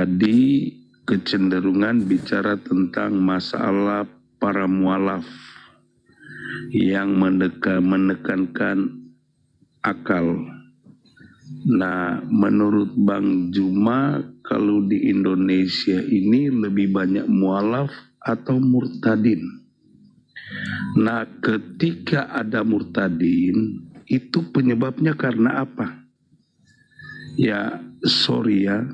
tadi kecenderungan bicara tentang masalah para mualaf yang menekankan akal. Nah, menurut Bang Juma, kalau di Indonesia ini lebih banyak mualaf atau murtadin? Nah, ketika ada murtadin, itu penyebabnya karena apa? Ya, sorry ya,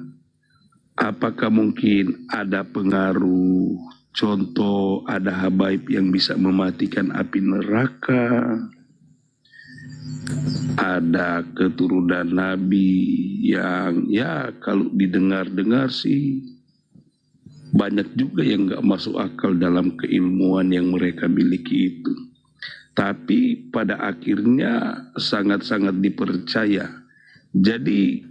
apakah mungkin ada pengaruh, contoh ada habaib yang bisa mematikan api neraka, ada keturunan Nabi yang ya kalau didengar-dengar sih banyak juga yang gak masuk akal dalam keilmuan yang mereka miliki itu. Tapi pada akhirnya sangat-sangat dipercaya. Jadi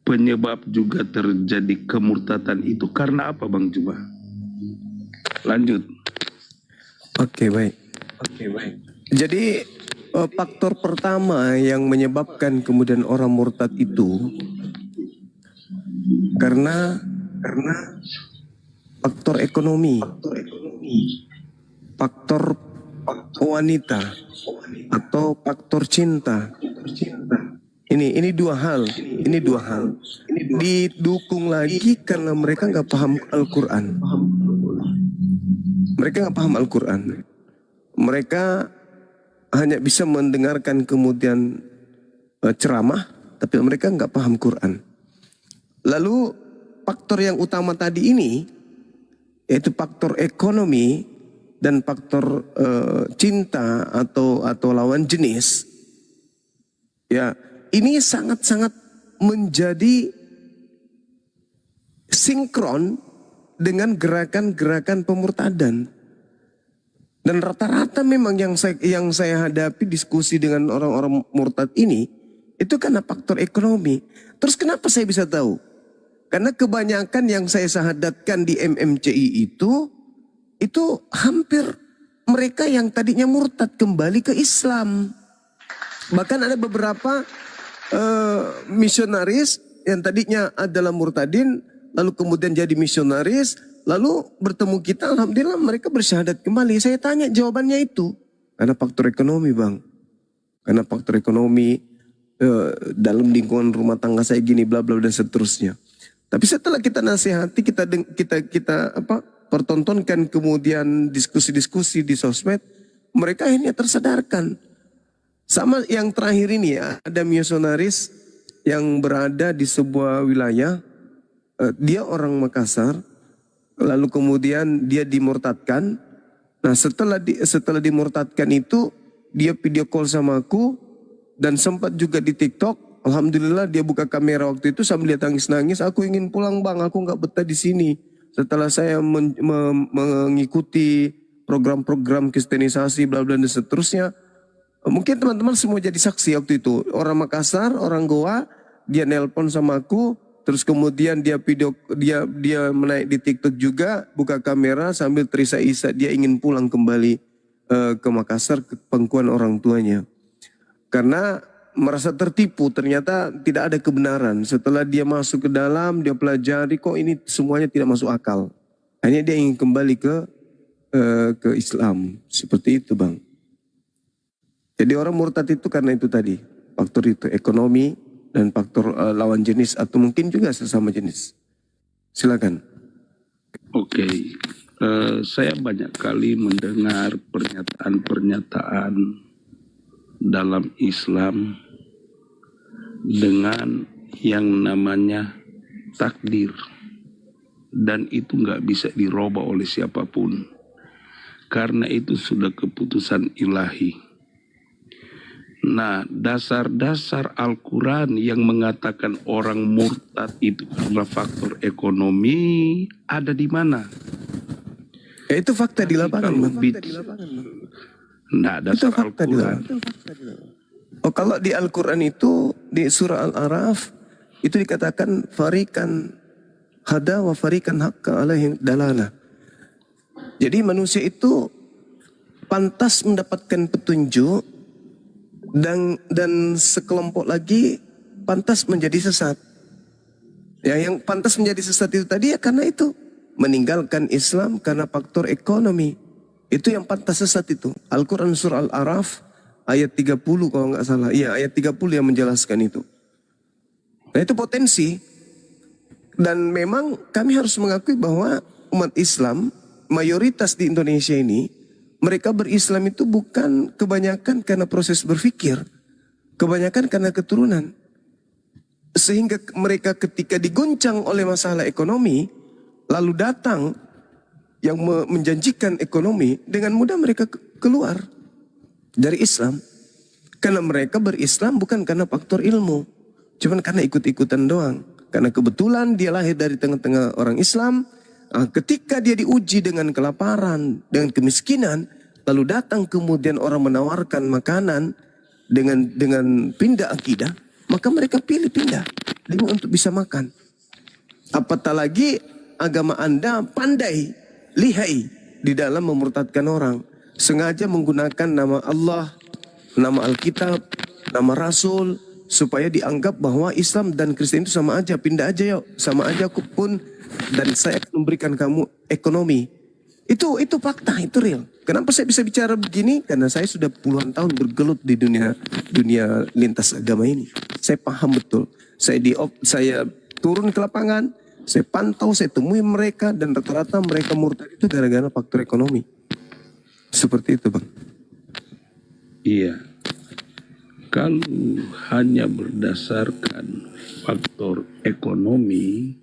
penyebab juga terjadi kemurtadan itu karena apa Bang Juma? Lanjut. Oke, baik. Jadi faktor pertama yang menyebabkan kemudian orang murtad itu karena faktor ekonomi, faktor wanita atau faktor cinta. Ini dua hal. Didukung lagi karena mereka nggak paham Al-Quran. Mereka hanya bisa mendengarkan kemudian ceramah, tapi mereka nggak paham Quran. Lalu faktor yang utama tadi ini, yaitu faktor ekonomi dan faktor cinta atau lawan jenis, ya ini sangat-sangat menjadi sinkron dengan gerakan-gerakan pemurtadan. Dan rata-rata memang yang saya hadapi diskusi dengan orang-orang murtad ini, itu karena faktor ekonomi. Terus kenapa saya bisa tahu? Karena kebanyakan yang saya sahadatkan di MMCI itu hampir mereka yang tadinya murtad kembali ke Islam. Bahkan ada beberapa misionaris yang tadinya adalah murtadin, lalu kemudian jadi misionaris, lalu bertemu kita, alhamdulillah mereka bersyahadat kembali. Saya tanya jawabannya itu, karena faktor ekonomi Bang. Karena faktor ekonomi, dalam lingkungan rumah tangga saya gini, bla bla dan seterusnya. Tapi setelah kita nasihati, kita pertontonkan kemudian diskusi-diskusi di sosmed, mereka akhirnya tersadarkan. Sama yang terakhir ini ya, ada misionaris yang berada di sebuah wilayah, dia orang Makassar, lalu kemudian dia dimurtadkan. Nah setelah dimurtadkan itu, dia video call sama aku, dan sempat juga di TikTok. Alhamdulillah dia buka kamera waktu itu sambil dia tangis-nangis, aku ingin pulang Bang, aku nggak betah di sini. Setelah saya mengikuti program-program kristenisasi, bla bla dan seterusnya. Mungkin teman-teman semua jadi saksi waktu itu. Orang Makassar, orang Goa, dia nelpon sama aku, terus kemudian dia menaik di TikTok juga, buka kamera sambil terisak-isak dia ingin pulang kembali ke Makassar ke pangkuan orang tuanya. Karena merasa tertipu, ternyata tidak ada kebenaran. Setelah dia masuk ke dalam, dia pelajari kok ini semuanya tidak masuk akal. Hanya dia ingin kembali ke Islam. Seperti itu Bang. Jadi orang murtad itu karena itu tadi. Faktor itu ekonomi dan faktor lawan jenis atau mungkin juga sesama jenis. Silakan. Oke. Saya banyak kali mendengar pernyataan-pernyataan dalam Islam dengan yang namanya takdir. Dan itu nggak bisa dirubah oleh siapapun. Karena itu sudah keputusan ilahi. Nah, dasar-dasar Al-Quran yang mengatakan orang murtad itu karena faktor ekonomi ada di mana? Itu fakta di lapangan. Nah, dasar Al-Quran. Oh, kalau di Al-Quran itu di surah Al-Araf itu dikatakan farikan hada wa farikan haqqa alaihim dalalah. Jadi manusia itu pantas mendapatkan petunjuk dan sekelompok lagi pantas menjadi sesat. Ya, yang pantas menjadi sesat itu tadi ya karena itu. Meninggalkan Islam karena faktor ekonomi. Itu yang pantas sesat itu. Al-Quran surah Al-Araf ayat 30 kalau nggak salah. Iya, ayat 30 yang menjelaskan itu. Nah, itu potensi. Dan memang kami harus mengakui bahwa umat Islam, mayoritas di Indonesia ini, mereka berislam itu bukan kebanyakan karena proses berpikir. Kebanyakan karena keturunan. Sehingga mereka ketika diguncang oleh masalah ekonomi, lalu datang yang menjanjikan ekonomi, dengan mudah mereka keluar dari Islam. Karena mereka berislam bukan karena faktor ilmu, cuman karena ikut-ikutan doang. Karena kebetulan dia lahir dari tengah-tengah orang Islam, ketika dia diuji dengan kelaparan, dengan kemiskinan, lalu datang kemudian orang menawarkan makanan dengan pindah akidah, maka mereka pilih pindah demi untuk bisa makan. Apatah lagi agama Anda pandai, lihai di dalam memurtadkan orang. Sengaja menggunakan nama Allah, nama Alkitab, nama Rasul, supaya dianggap bahwa Islam dan Kristen itu sama aja. Pindah aja yuk, sama aja aku pun, dan saya akan memberikan kamu ekonomi. Itu fakta, itu real. Kenapa saya bisa bicara begini? Karena saya sudah puluhan tahun bergelut di dunia lintas agama ini. Saya paham betul. Saya turun ke lapangan, saya pantau, saya temui mereka, dan rata-rata mereka murtad itu gara-gara faktor ekonomi. Seperti itu, Bang. Iya. Kalau hanya berdasarkan faktor ekonomi,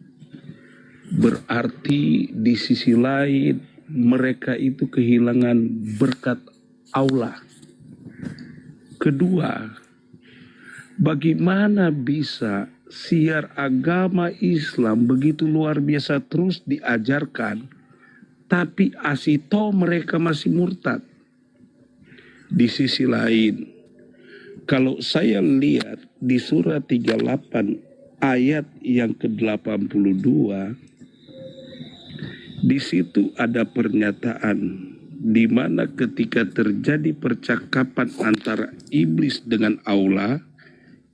berarti di sisi lain mereka itu kehilangan berkat Allah. Kedua, bagaimana bisa siar agama Islam begitu luar biasa terus diajarkan, tapi asito mereka masih murtad? Di sisi lain, kalau saya lihat di surah 38 ayat yang ke-82, di situ ada pernyataan di mana ketika terjadi percakapan antara iblis dengan Allah,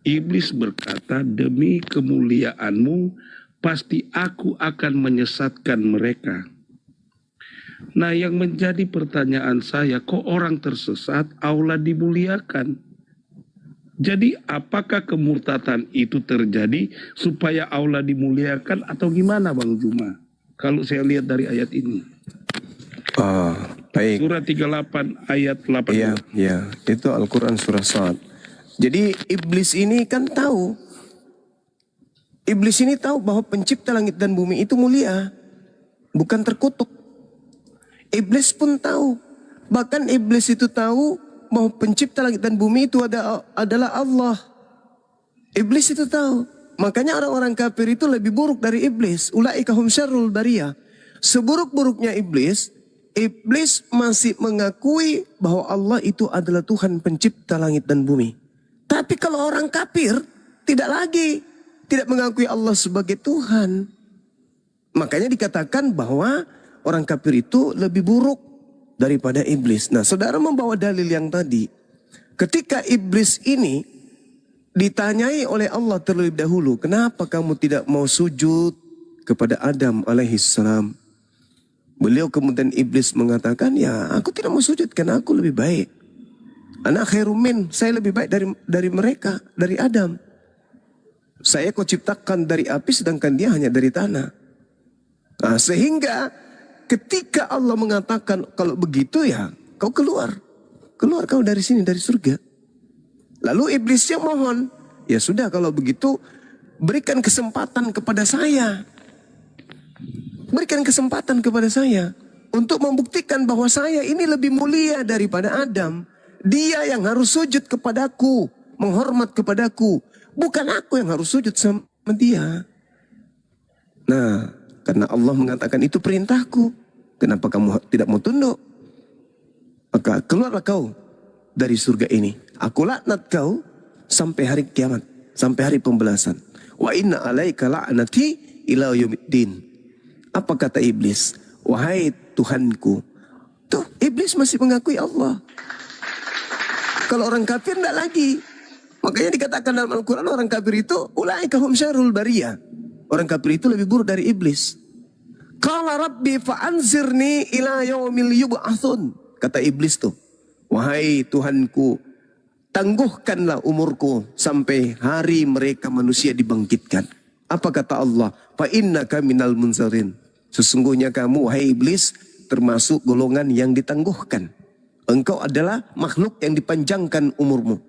iblis berkata, demi kemuliaanmu pasti aku akan menyesatkan mereka. Nah, yang menjadi pertanyaan saya, kok orang tersesat Allah dimuliakan? Jadi apakah kemurtatan itu terjadi supaya Allah dimuliakan atau gimana, Bang Juma? Kalau saya lihat dari ayat ini. Baik. Surah 38 ayat 8. Iya, itu Al-Quran surah Sad. Jadi iblis ini kan tahu. Iblis ini tahu bahwa pencipta langit dan bumi itu mulia, bukan terkutuk. Iblis pun tahu. Bahkan iblis itu tahu bahwa pencipta langit dan bumi itu adalah Allah. Iblis itu tahu. Makanya orang-orang kafir itu lebih buruk dari iblis. Ulaika hum syarrul bariyah. Seburuk-buruknya iblis, iblis masih mengakui bahwa Allah itu adalah Tuhan pencipta langit dan bumi. Tapi kalau orang kafir tidak mengakui Allah sebagai Tuhan. Makanya dikatakan bahwa orang kafir itu lebih buruk daripada iblis. Nah, saudara membawa dalil yang tadi. Ketika iblis ini ditanyai oleh Allah terlebih dahulu, kenapa kamu tidak mau sujud kepada Adam alaihissalam? Beliau kemudian iblis mengatakan, ya aku tidak mau sujud karena aku lebih baik. Ana khairum min, saya lebih baik dari mereka, dari Adam. Saya kau ciptakan dari api sedangkan dia hanya dari tanah. Nah, sehingga ketika Allah mengatakan kalau begitu ya kau keluar kau dari sini, dari surga. Lalu iblisnya mohon, ya sudah kalau begitu berikan kesempatan kepada saya. Berikan kesempatan kepada saya untuk membuktikan bahwa saya ini lebih mulia daripada Adam. Dia yang harus sujud kepadaku, menghormat kepadaku. Bukan aku yang harus sujud sama dia. Nah, karena Allah mengatakan itu perintahku, kenapa kamu tidak mau tunduk? Maka keluarlah kau dari surga ini. Aku laknat kau sampai hari kiamat, sampai hari pembalasan. Wa inna alaika la'nati ila yaumiddin. Apa kata iblis? Wahai Tuhanku. Tuh, iblis masih mengakui Allah. Kalau orang kafir enggak lagi. Makanya dikatakan dalam Al-Quran orang kafir itu ulaika hum syarrul bariyah. Orang kafir itu lebih buruk dari iblis. Qala rabbi fa'anzirni ila yaumil yub'atsun. Kata iblis tuh, wahai Tuhanku, tangguhkanlah umurku sampai hari mereka manusia dibangkitkan. Apa kata Allah? Fa innaka minal munzarin. Sesungguhnya kamu, wahai iblis, termasuk golongan yang ditangguhkan. Engkau adalah makhluk yang dipanjangkan umurmu.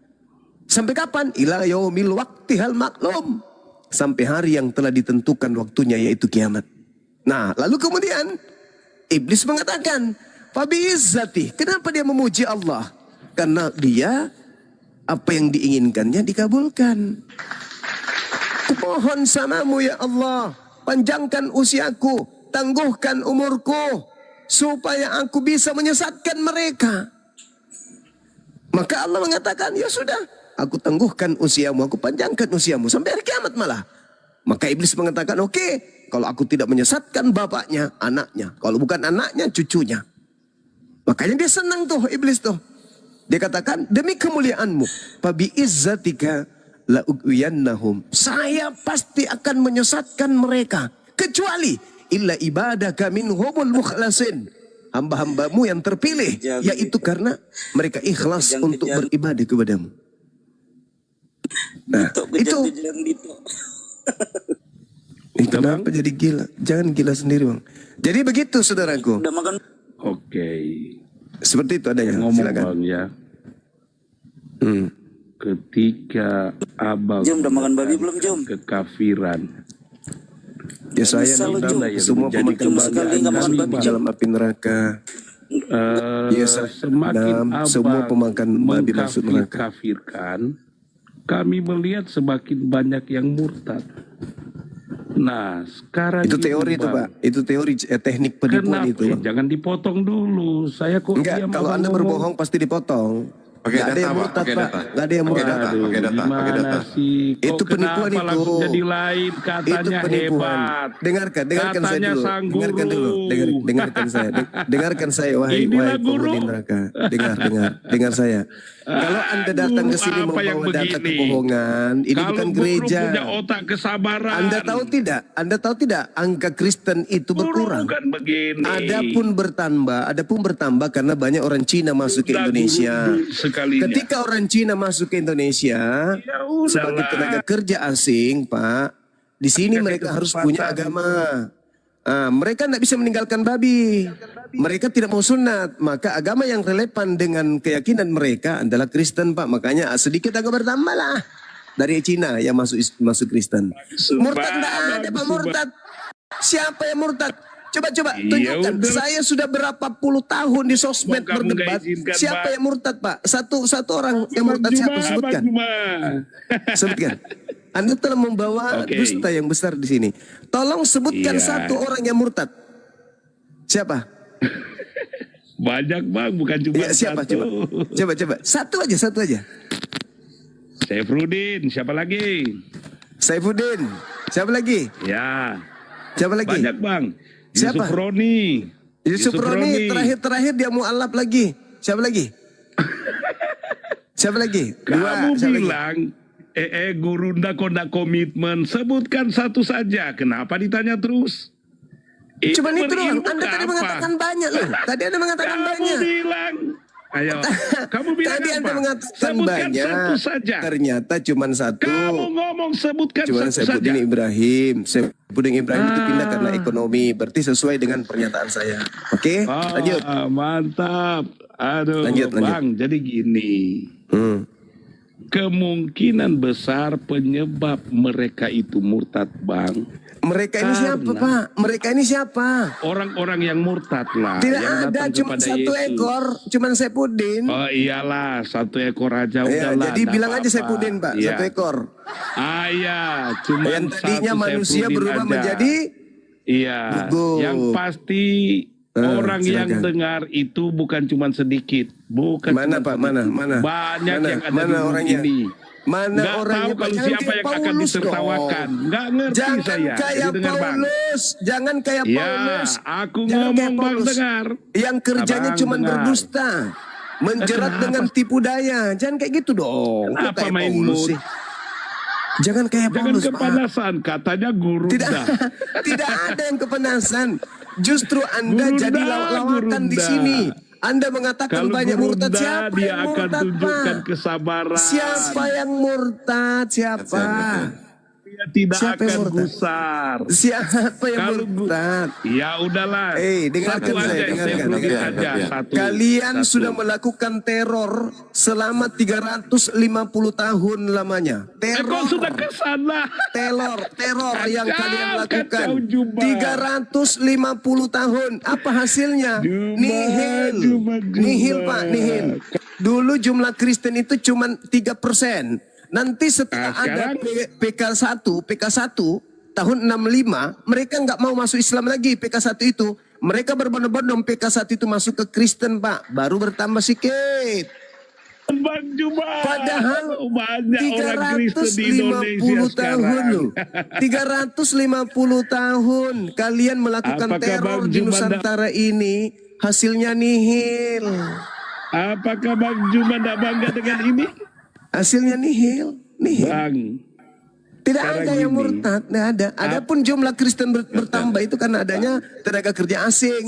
Sampai kapan? Ila yaumil waqtihal maklum. Sampai hari yang telah ditentukan waktunya, yaitu kiamat. Nah, lalu kemudian iblis mengatakan, Fabi izzati. Kenapa dia memuji Allah? Karena dia apa yang diinginkannya dikabulkan. Kumohon samamu ya Allah, panjangkan usiaku, tangguhkan umurku, supaya aku bisa menyesatkan mereka. Maka Allah mengatakan, ya sudah, aku tangguhkan usiamu, aku panjangkan usiamu sampai hari kiamat malah. Maka iblis mengatakan, oke, kalau aku tidak menyesatkan bapaknya, anaknya. Kalau bukan anaknya, cucunya. Makanya dia senang tuh, iblis tuh. Dia katakan, demi kemuliaanmu, fabi izzatika la ughwiyannahum. Saya pasti akan menyesatkan mereka, kecuali illa ibadaka minhumul mukhlasin. Hamba-hambamu yang terpilih, yaitu karena mereka ikhlas untuk beribadah kepadamu. Nah, itu kenapa jadi gila? Jangan gila sendiri, Bang. Jadi begitu, saudaraku. Udah makan? Oke. Seperti itu adanya. Ngomong Silakan. Bang ya. Ketika abang Jom, udah makan babi belum, Jom? kekafiran, Ya saya Bisa lu, nendang Jom. semua Jadi pemakan cuma sekali nggak makan babi babi, di dalam api neraka. Ya saya semakin nendang semua pemakan babi masuk neraka. mengkafirkan, kami melihat semakin banyak yang murtad. Nah, sekarang Itu teori itu, Bang, Pak. Itu teori teknik penipuan kenapa? itu, Bang. Jangan dipotong dulu. Saya kok Enggak, diam kalau abang Anda ngomong. berbohong pasti dipotong. Pakai Nggak ada data, yang Pak. murtad, Pakai Pak. data. Nggak ada yang Pakai murtad. data. Pakai data. Pakai Gimana data. sih? Kok Itu penipuan kenapa itu. langsung jadi lain? Itu Katanya penipuan. hebat. Dengarkan saya Katanya dulu. sang Dengarkan guru. dulu. Dengarkan saya. Dengarkan saya, wahai Inilah guru. penghuni neraka. Dengar saya. Kalau Anda datang ke sini Guru apa yang membawa data begini? kebohongan, ini Kalau bukan guru gereja. punya otak kesabaran. Anda tahu tidak? Anda tahu tidak? Angka Kristen itu Guru berkurang. bukan begini. Adapun bertambah karena banyak orang Cina masuk ke Udah Indonesia. guru sekalinya. Ketika orang Cina masuk ke Indonesia Ya udahlah. sebagai tenaga kerja asing, Pak, di sini Kasih mereka harus kesempatan. punya agama. Mereka tidak bisa meninggalkan babi. Mereka tidak mau sunat. Maka agama yang relevan dengan keyakinan mereka adalah Kristen, Pak. Makanya sedikit agak bertambah lah dari Cina yang masuk Kristen. Murtad enggak ada, Pak, murtad. Siapa yang murtad? Coba Iya, tunjukkan. udah. Saya sudah berapa puluh tahun di sosmed Mau kamu berdebat. nggak izinkan, Siapa Pak? yang murtad, Pak? Satu orang yang murtad siapa? Sebutkan. Sebutkan. Anda telah membawa Oke. dusta yang besar di sini. Tolong sebutkan Iya. satu orang yang murtad. Siapa? Banyak Bang, bukan cuma Iya, siapa? satu. Coba. Satu aja. Saifruddin, siapa lagi? Saifuddin. Siapa lagi? Ya, Siapa lagi? banyak Bang. Siapa? Yusuf Roni. Yusuf Roni. Terakhir dia mualaf lagi. Siapa lagi? Siapa lagi? Kamu Siapa lagi? bilang, guru ndak komitmen. Sebutkan satu saja. Kenapa ditanya terus? Cuman itu doang. berilmu Anda tadi apa? mengatakan banyak loh. Tadi Anda mengatakan Kamu banyak. bilang, ayo, kamu bilang Tadi apa? Anda mengatakan Sebutkan banyak. satu saja. Ternyata cuman satu. Kamu ngomong sebutkan Cuman satu saja. Saifuddin Ibrahim. Saifuddin Ibrahim itu pindah karena ekonomi. Berarti sesuai dengan pernyataan saya. Oke, lanjut. Mantap. Aduh, Lanjut. Bang, jadi gini. Kemungkinan besar penyebab mereka itu murtad, Bang. Mereka ini siapa, Karena- Pak? Mereka ini siapa? Orang-orang yang murtad lah. Tidak yang ada, datang cuma kepada satu Yesus. ekor. Cuman Saifuddin. Oh iyalah, satu ekor aja Ya, udahlah. jadi nggak bilang aja apa-apa. Saifuddin, Pak. Iya. Satu ekor. Iya, cuma Yang tadinya manusia berubah menjadi Iya, gugur. yang pasti orang yang silakan. dengar itu bukan cuma sedikit, bukan Mana, cuma Pak? sedikit. Mana? Banyak Mana? yang ada Mana di room orangnya? ini. Mana Nggak orangnya, tahu Pak? kalau Jangan siapa kayak yang akan Paulus ditertawakan. dong. Nggak ngerti Jangan saya. kayak Jadi dengar, Bang. Paulus. Jangan kayak Ya, Paulus. aku Jangan ngomong, kayak Bang, Paulus. dengar. Yang kerjanya Abang cuma dengar. berdusta. Menjerat Kenapa? dengan tipu daya. Jangan kayak gitu dong. Kok Kenapa kayak main Paulus mood? sih? Jangan kayak Jangan Paulus, Pak. kepanasan, katanya guru Tidak, dah. tidak ada yang kepanasan. Justru Anda Gurunda, jadi lawakan di gurunda. sini. Anda mengatakan Kalau banyak murtad. gurunda, Siapa dia yang akan murtad, tunjukkan Pak? kesabaran. Siapa yang murtad? Siapa? Dia tidak Siapa yang akan murtad? gusar. Siapa yang Kalau murtad? Ya udahlah. Dengarkan Satu saya, aja, dengarkan. include aja. Satu. Kalian Satu. sudah melakukan teror selama 350 tahun lamanya. Kok Teror. sudah kesana? Teror yang Kacau, kalian lakukan kacau jubah. 350 tahun. Apa hasilnya? Nihil. Jubah. Nihil, Pak, nihil. Dulu jumlah Kristen itu cuma 3%. Nanti setelah ada sekarang? PK1 tahun 65, mereka nggak mau masuk Islam lagi. PK1 itu mereka berbondong-bondong, PK1 itu masuk ke Kristen, Pak, baru bertambah sedikit. Bang Jubah. Padahal banyak orang Kristen di Indonesia 350 tahun sekarang. loh. 350 tahun kalian melakukan Apakah teror Bang di Jubah Nusantara ini, hasilnya nihil. Apakah Bang Juma tidak bangga dengan ini? Hasilnya nihil. Bang, Tidak sekarang ada yang gini. murtad, tidak ada. Adapun jumlah Kristen bertambah itu karena adanya tenaga kerja asing.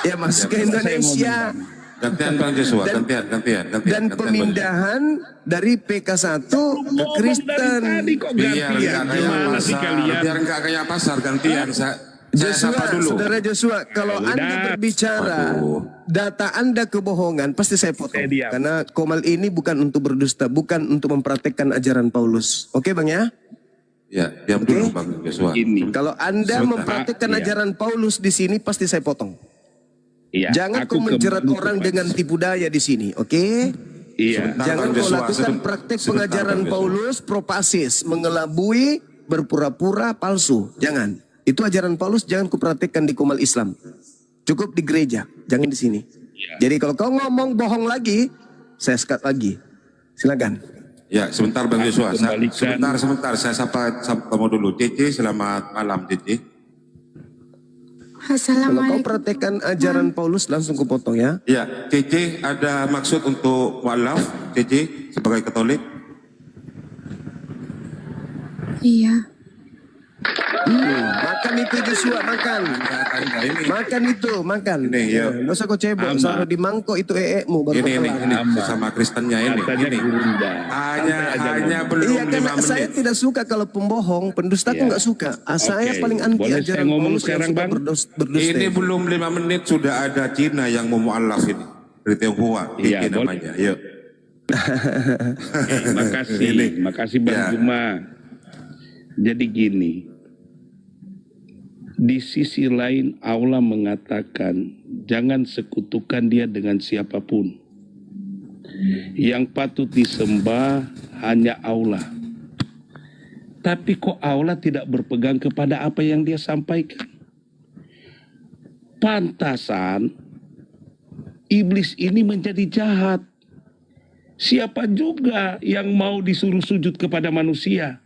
Ya masuk ke Indonesia. Gantian Bang Joshua, Dan- gantian. Dan pemindahan dari PK1 ke Ngomong Kristen. dari tadi kok Biar gantian? nggak kayak Gimana sih pasar, kalian? biar nggak kayak pasar gantian. Saya Joshua, sapa dulu. saudara Joshua, kalau Udah. Anda berbicara Waduh. data Anda kebohongan, pasti saya potong. Saya diam. Karena Komal ini bukan untuk berdusta, bukan untuk mempraktekkan ajaran Paulus. Oke Bang ya? Ya, diam dulu Bang Joshua. Ini. Kalau Anda Sebentar. mempraktekkan Iya. ajaran Paulus di sini, pasti saya potong. Iya, Jangan aku kau menjerat kembali orang kepada- dengan tipu daya di sini, oke? Iya. Sebentar, Jangan Bang kau Joshua, lakukan praktek sebentar, pengajaran Bang Joshua. Paulus propasis, mengelabui, berpura-pura palsu. Jangan. Itu ajaran Paulus jangan kupraktekkan di Komal Islam. Cukup di gereja, jangan di sini. Jadi kalau kau ngomong bohong lagi, saya sekat lagi. Silakan. Ya, sebentar Bang Joshua. Kembalikan. Sebentar. Saya sapa kamu dulu. Cici, selamat malam Cici. Kalau kau Assalamualaikum. praktekkan ajaran Paulus langsung kupotong ya. Ya, Cici ada maksud untuk mualaf Cici sebagai Katolik? Iya. Makan itu Joshua, makan. Makan itu, makan. Ini, ya. Nggak usah kau cebok, Ama. saruh di mangkok itu mu baru Ini kau kelar. sama Kristennya ini. Katanya Ini. gurunda. Hanya belum Iya 5 karena saya menit. tidak suka kalau pembohong, pendusta aku Iya. nggak suka. Saya Oke. paling anti Boleh ajaran saya ngomong Paulus yang sekarang, suka Bang? berdusta. Ini belum 5 menit sudah ada Cina yang mau mualaf ini. Dari Tionghoa, Iya, Cici boleh. namanya. Yuk. Makasih, Ini. makasih Bang Ya. Juma. Jadi gini, di sisi lain Allah mengatakan jangan sekutukan dia dengan siapapun. Yang patut disembah hanya Allah. Tapi kok Allah tidak berpegang kepada apa yang dia sampaikan? Pantasan iblis ini menjadi jahat. Siapa juga yang mau disuruh sujud kepada manusia?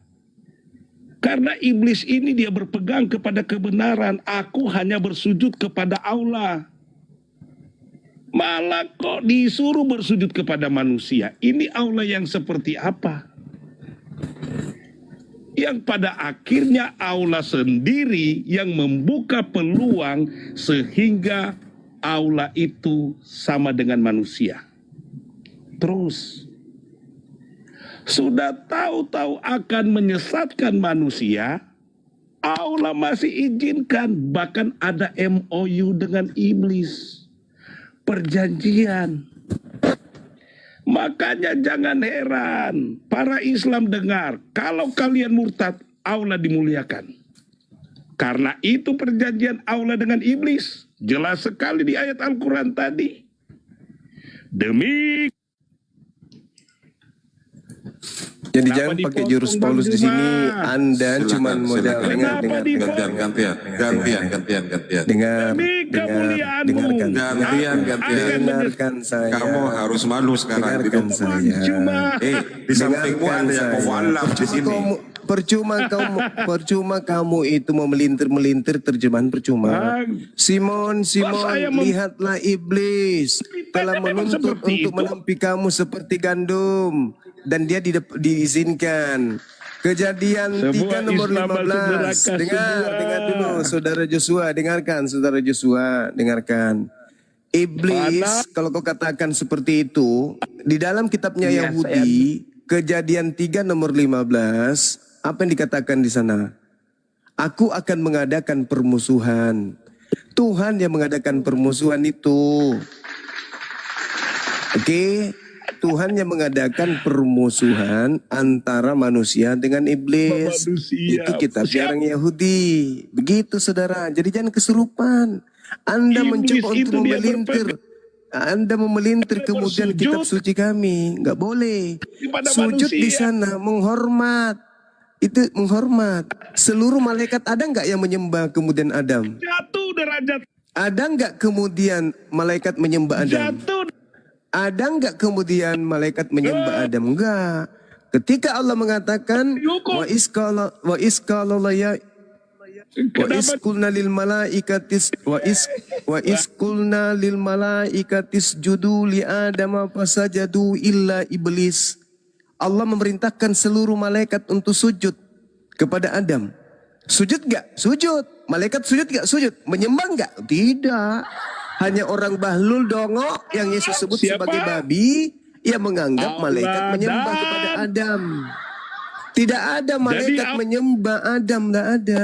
Karena iblis ini dia berpegang kepada kebenaran. Aku hanya bersujud kepada Allah. Malah kok disuruh bersujud kepada manusia. Ini Allah yang seperti apa? Yang pada akhirnya Allah sendiri yang membuka peluang sehingga Allah itu sama dengan manusia. Terus sudah tahu-tahu akan menyesatkan manusia, Allah masih izinkan, bahkan ada MOU dengan iblis, perjanjian. Makanya jangan heran, para Islam dengar, kalau kalian murtad, Allah dimuliakan. Karena itu perjanjian Allah dengan iblis, jelas sekali di ayat Al-Quran tadi. Demi Jadi Kenapa jangan pakai dipotong, jurus Bang Paulus di Juma? sini. Anda cuma modal silakan. dengar, Kenapa dengar, dipotong? Gantian. dengar, Demi dengar, kemuliaanmu. dengarkan. Gantian. Dengarkan saya. Kamu harus malu sekarang. Dengarkan Hidup. saya. Cuma Di sampingmu Dengarkan ada yang mau saya. mualaf di sini. Percuma kamu itu mau melintir terjemahan percuma. Bang, Simon, saya lihatlah iblis telah memang menuntut seperti untuk itu. menempi kamu seperti gandum dan dia diizinkan. Kejadian 3 nomor Islam masuk 15. neraka Dengar semua. dulu saudara Joshua, dengarkan saudara Joshua, dengarkan. Iblis kalau kau katakan seperti itu, di dalam kitabnya Iya, Yahudi, Kejadian 3 nomor 15, apa yang dikatakan di sana? Aku akan mengadakan permusuhan. Tuhan yang mengadakan permusuhan itu. Oke, Tuhan yang mengadakan permusuhan antara manusia dengan iblis. Manusia. Itu kitabnya orang Yahudi. Begitu saudara. Jadi jangan kesurupan. Anda Iblis mencoba itu untuk dia memelintir. Anda memelintir Dia kemudian bersujud kitab suci kami. Nggak boleh. kepada Sujud di manusia. sana menghormat. Itu menghormat. Seluruh malaikat ada nggak yang menyembah kemudian Adam? Jatuh derajat. Ada nggak kemudian malaikat menyembah Adam? Jatuh. Ada nggak kemudian malaikat menyembah Adam? Enggak. Ketika Allah mengatakan wa iskala ya wa iskulna lil malaikatis judu li Adam fasajadu illa iblis. Allah memerintahkan seluruh malaikat untuk sujud kepada Adam. Sujud gak? Sujud. Malaikat sujud gak? Sujud. Menyembah gak? Tidak. Hanya orang bahlul dongo yang Yesus sebut Siapa? sebagai babi yang menganggap malaikat menyembah kepada Adam. Tidak ada malaikat menyembah Adam, tidak ada.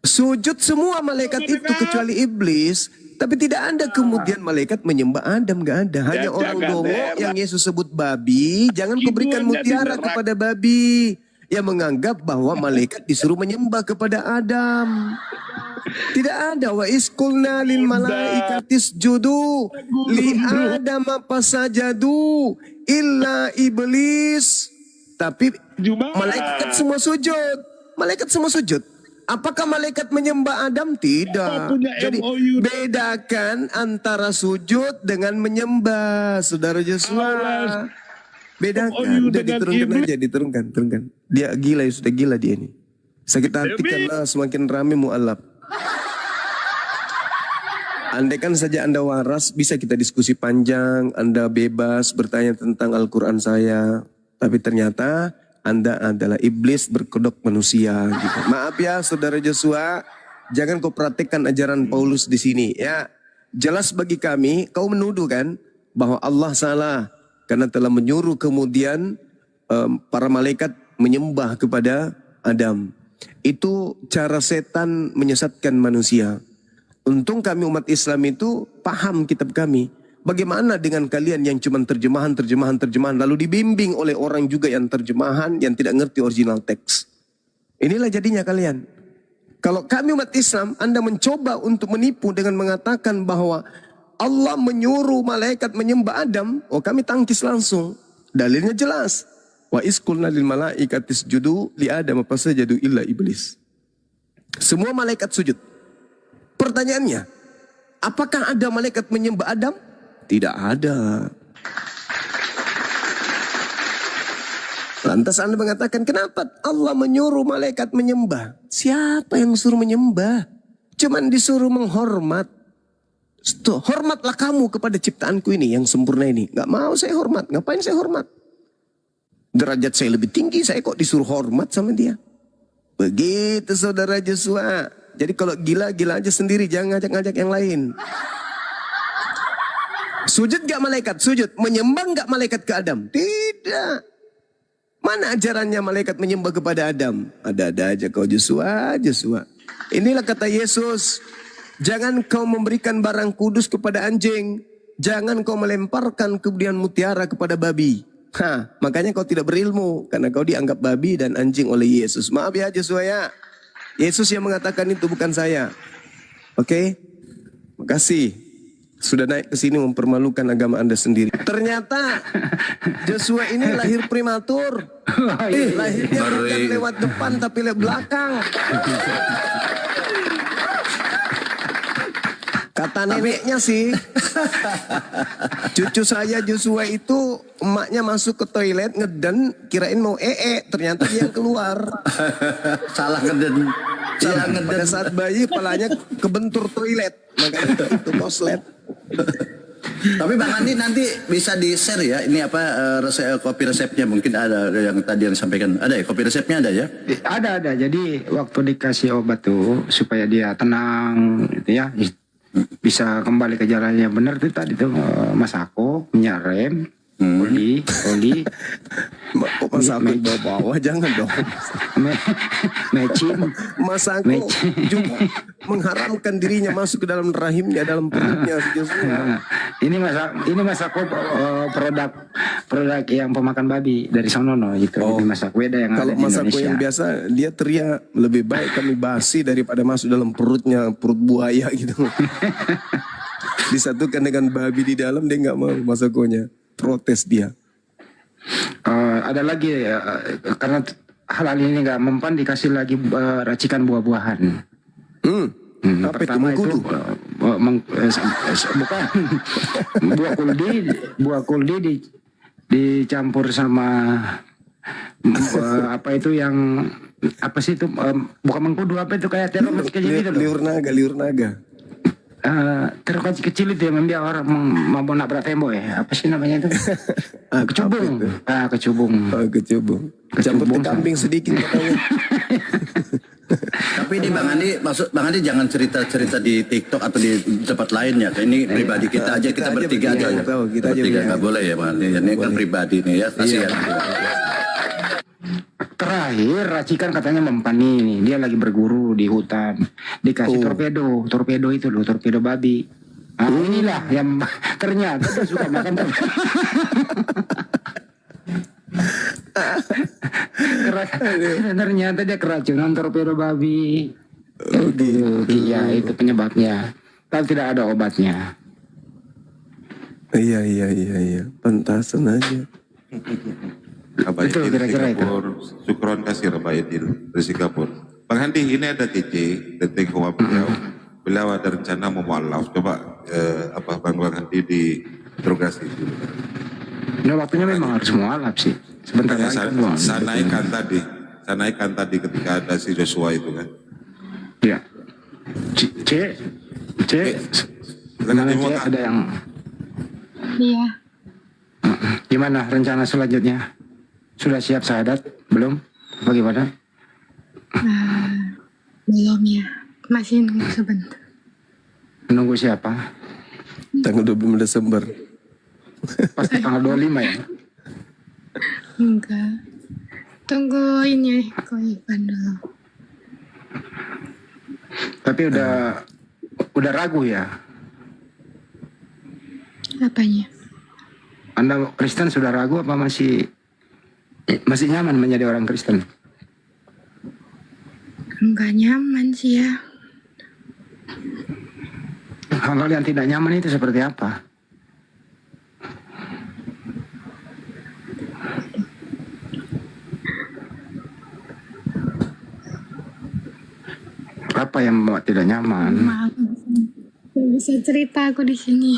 Sujud semua malaikat itu kecuali iblis. Tapi tidak ada kemudian malaikat menyembah Adam, nggak ada. Hanya orang dongo yang Yesus sebut babi. Jangan kau berikan mutiara kepada babi yang menganggap bahwa malaikat disuruh menyembah kepada Adam. Tidak ada. Wa iskulna lil malaikatis judu li Adam fasajadu illa iblis. Tapi malaikat semua sujud. Malaikat semua sujud. Apakah malaikat menyembah Adam? Tidak. Jadi bedakan antara sujud dengan menyembah, saudara Joshua. Bedakan. Udah diturunkan aja, diturunkan. Dia gila, sudah gila dia ini. Sakit hati karena semakin ramai mu'alaf. Andaikan saja Anda waras, bisa kita diskusi panjang. Anda bebas bertanya tentang Al-Quran saya. Tapi ternyata Anda adalah iblis berkedok manusia. Gitu. Maaf ya saudara Joshua, jangan kau praktekkan ajaran Paulus di sini. Ya, jelas bagi kami, kau menuduh kan bahwa Allah salah karena telah menyuruh kemudian para malaikat menyembah kepada Adam. Itu cara setan menyesatkan manusia. Untung kami umat Islam itu paham kitab kami. Bagaimana dengan kalian yang cuma terjemahan lalu dibimbing oleh orang juga yang terjemahan yang tidak ngerti original teks. Inilah jadinya kalian. Kalau kami umat Islam, Anda mencoba untuk menipu dengan mengatakan bahwa Allah menyuruh malaikat menyembah Adam, oh kami tangkis langsung. Dalilnya jelas. Wa iskulna lil malaikatis judu li Adam fasajadu illa iblis. Semua malaikat sujud. Pertanyaannya, apakah ada malaikat menyembah Adam? Tidak ada. Lantas Anda mengatakan, kenapa Allah menyuruh malaikat menyembah? Siapa yang suruh menyembah? Cuman disuruh menghormat. Hormatlah kamu kepada ciptaanku ini yang sempurna ini. Gak mau saya hormat. Ngapain saya hormat? Derajat saya lebih tinggi, saya kok disuruh hormat sama dia. Begitu saudara Joshua. Jadi kalau gila-gila aja sendiri, jangan ngajak-ngajak yang lain. Sujud gak malaikat? Sujud. Menyembah gak malaikat ke Adam? Tidak. Mana ajarannya malaikat menyembah kepada Adam? Ada-ada aja kau Joshua. Inilah kata Yesus. Jangan kau memberikan barang kudus kepada anjing. Jangan kau melemparkan kemudian mutiara kepada babi. Makanya kau tidak berilmu. Karena kau dianggap babi dan anjing oleh Yesus. Maaf ya Joshua ya. Yesus yang mengatakan itu bukan saya. Oke? Makasih. Sudah naik ke sini mempermalukan agama Anda sendiri. Ternyata Joshua ini lahir prematur. Lahirnya bukan lewat depan tapi lewat belakang. Kata neneknya sih, cucu saya Joshua itu emaknya masuk ke toilet ngeden, kirain mau ternyata dia yang keluar. Salah ngeden. Pada saat bayi kepalanya kebentur toilet, makanya itu koslet. Tapi Bang Andi nanti bisa di-share ya, ini apa kopi resepnya mungkin ada yang tadi yang disampaikan. Ada ya, kopi resepnya ada ya? Ada. Jadi waktu dikasih obat tuh supaya dia tenang gitu ya. Bisa kembali ke jalan yang benar tuh tadi tuh Mas Ako, minyak rem, oli. Mas aku bawa-bawa, jangan dong. Mecin. Mas aku juga mengharamkan dirinya masuk ke dalam rahimnya, dalam perutnya. Ini Mas Ako produk yang pemakan babi dari Sonono gitu. Ini Mas Ako beda yang Kalau ada di Mas aku Indonesia. yang biasa, dia teriak lebih baik kami basi daripada masuk dalam perutnya, perut buaya gitu. Disatukan dengan babi di dalam, dia nggak mau Mas akunya. Protes dia. Ada lagi karena hal ini nggak mempan dikasih lagi racikan buah-buahan. Apa itu, Pertama itu mengkudu? bukan buah kuldi dicampur sama apa itu yang apa sih itu bukan mengkudu, apa itu kayak terong kecil gitu loh. Liur naga. Terong kecil itu yang membiak orang mau nabrak tembok ya, apa sih namanya itu? Kecubung. Kecubung. Kecubung. Campur ke kambing sedikit katanya. Tapi ini Bang Andi jangan cerita-cerita di TikTok atau di tempat lain ya. Ini pribadi kita aja, kita bertiga aja. Kita aja bertiga nggak boleh ya Bang Andi. Ini kan pribadi nih ya. Kasihan. Terakhir racikan katanya mempan nih, dia lagi berguru di hutan, dikasih torpedo itu loh, torpedo babi. Inilah yang ternyata dia suka makan torpedo. Ternyata dia keracunan torpedo babi. Iya, itu penyebabnya. Kalau tidak ada obatnya. Iya. Pantasan aja. Betul, kira-kira itu. Syukron kasih Rabaidil dari Singapura. Bang Handi, ini ada TJ, detik koma beliau. Beliau ada rencana mau mualaf. Coba Bang Handi diinterogasi dulu. Nah, waktunya memang harus mualaf sih. Sebentar lagi kan mualaf. Saya naikkan tadi ketika ada si Joshua itu kan. Iya. Gimana C? Ada yang Iya. gimana rencana selanjutnya? Sudah siap syahadat? Belum? Bagaimana? Belum ya. Masih nunggu sebentar. Menunggu siapa? Tanggal 25 Desember. Pasti tanggal 25 ya? Enggak. Tunggu ini Koifan dulu. Tapi udah ragu ya? Apanya? Anda Kristen sudah ragu apa masih nyaman menjadi orang Kristen? Enggak nyaman sih ya. Hal-hal yang tidak nyaman itu seperti apa? Apa yang membuat tidak nyaman? Maaf. Nggak bisa cerita aku di sini.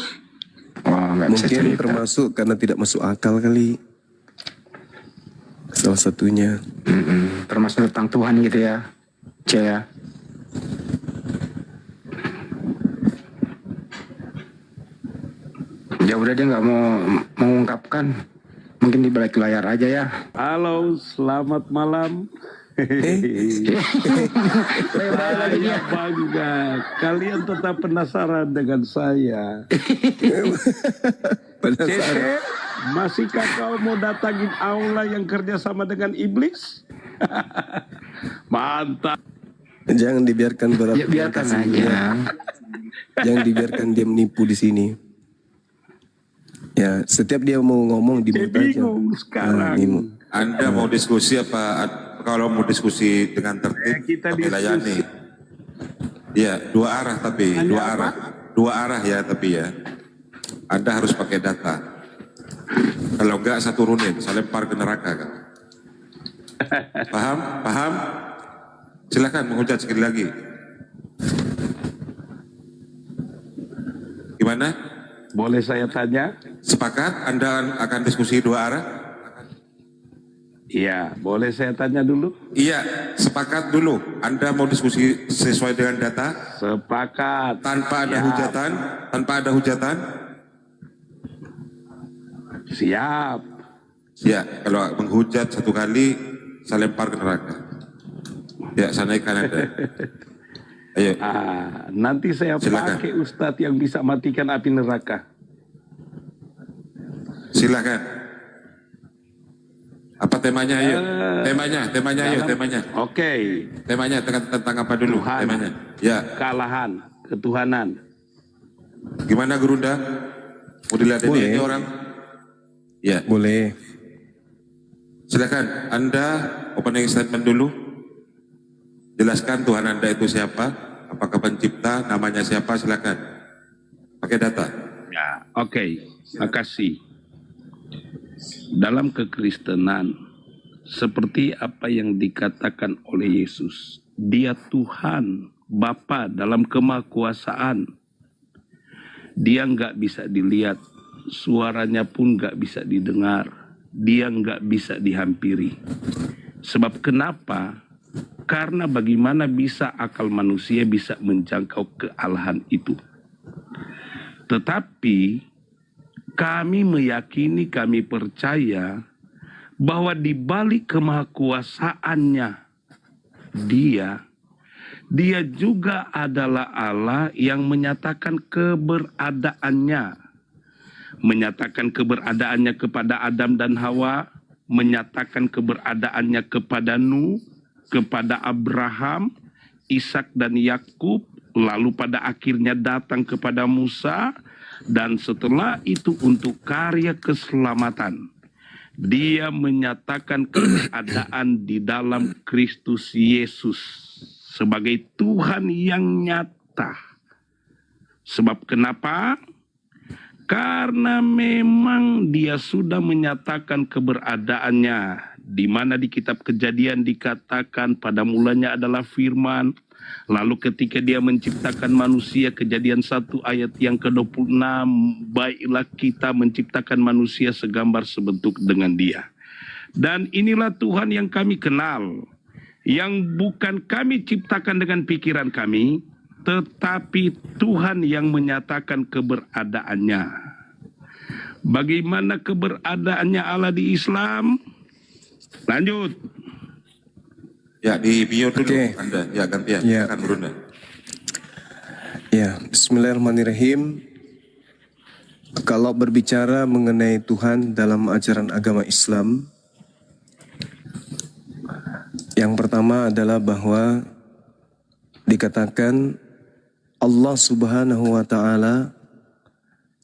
Wah, nggak bisa Mungkin cerita. termasuk karena tidak masuk akal kali. Salah satunya. Termasuk tentang Tuhan gitu ya, C ya. Ya udah dia nggak mau mengungkapkan. Mungkin di balik layar aja ya. Halo, selamat malam. Saya bangga. Kalian tetap penasaran dengan saya. Cece, masihkah kau mau datangin aula yang kerjasama dengan iblis? Mantap. Jangan dibiarkan Ya, biarkan aja. Jangan dibiarkan dia menipu di sini. Ya, setiap dia mau ngomong di Saya mulut aja. bingung sekarang. Anda mau diskusi apa? Kalau mau diskusi dengan tertib, Kita kami diskusi. layani. Iya, dua arah tapi dua arah ya tapi ya. Anda harus pakai data. Kalau enggak saya turunin, saya lempar ke neraka kan. Paham? Silakan menghujat sekali lagi. Gimana? Boleh saya tanya? Sepakat Anda akan diskusi dua arah? Iya, boleh saya tanya dulu? Iya, sepakat dulu. Anda mau diskusi sesuai dengan data? Sepakat. Tanpa ada Siap. hujatan? Tanpa ada hujatan? Siap. Ya, kalau menghujat 1 kali, saya lempar ke neraka. Ya, saya naikkan Anda. Ayo, Nanti saya Silakan. pakai Ustadz yang bisa matikan api neraka. silakan. Apa temanya? Ayo, temanya, ayo, temanya. Oke. Temanya tentang apa dulu? Tuhan. Temanya. Ya, Kalahan, ketuhanan. gimana Gurunda? Mau dilihat Boleh. ini orang? Ya, Boleh. silakan. Anda opening statement dulu. Jelaskan Tuhan Anda itu siapa? Apakah pencipta? Namanya siapa? Silakan. Pakai data. Ya, oke. Makasih. Dalam kekristenan, seperti apa yang dikatakan oleh Yesus, Dia Tuhan, Bapa dalam kemahakuasaan. Dia nggak bisa dilihat, suaranya pun nggak bisa didengar, dia nggak bisa dihampiri. Sebab kenapa? Karena bagaimana bisa akal manusia bisa menjangkau kealahan itu. Tetapi kami meyakini, kami percaya bahwa di balik kemahakuasaannya dia juga adalah Allah yang menyatakan keberadaannya. Menyatakan keberadaannya kepada Adam dan Hawa, menyatakan keberadaannya kepada Nuh, kepada Abraham, Ishak dan Yakub, lalu pada akhirnya datang kepada Musa, dan setelah itu untuk karya keselamatan. Dia menyatakan keberadaan di dalam Kristus Yesus sebagai Tuhan yang nyata. Sebab kenapa? Karena memang dia sudah menyatakan keberadaannya, di mana di kitab Kejadian dikatakan pada mulanya adalah firman. Lalu ketika dia menciptakan manusia, Kejadian 1 ayat yang ke-26, baiklah kita menciptakan manusia segambar sebentuk dengan dia. Dan inilah Tuhan yang kami kenal, yang bukan kami ciptakan dengan pikiran kami, tetapi Tuhan yang menyatakan keberadaannya. Bagaimana keberadaannya Allah di Islam? Lanjut. Ya, di bio dulu Oke. Anda. Ya, gantian. Ya. Silakan Gurunda. Ya, bismillahirrahmanirrahim. Kalau berbicara mengenai Tuhan dalam ajaran agama Islam, yang pertama adalah bahwa dikatakan Allah Subhanahu wa Ta'ala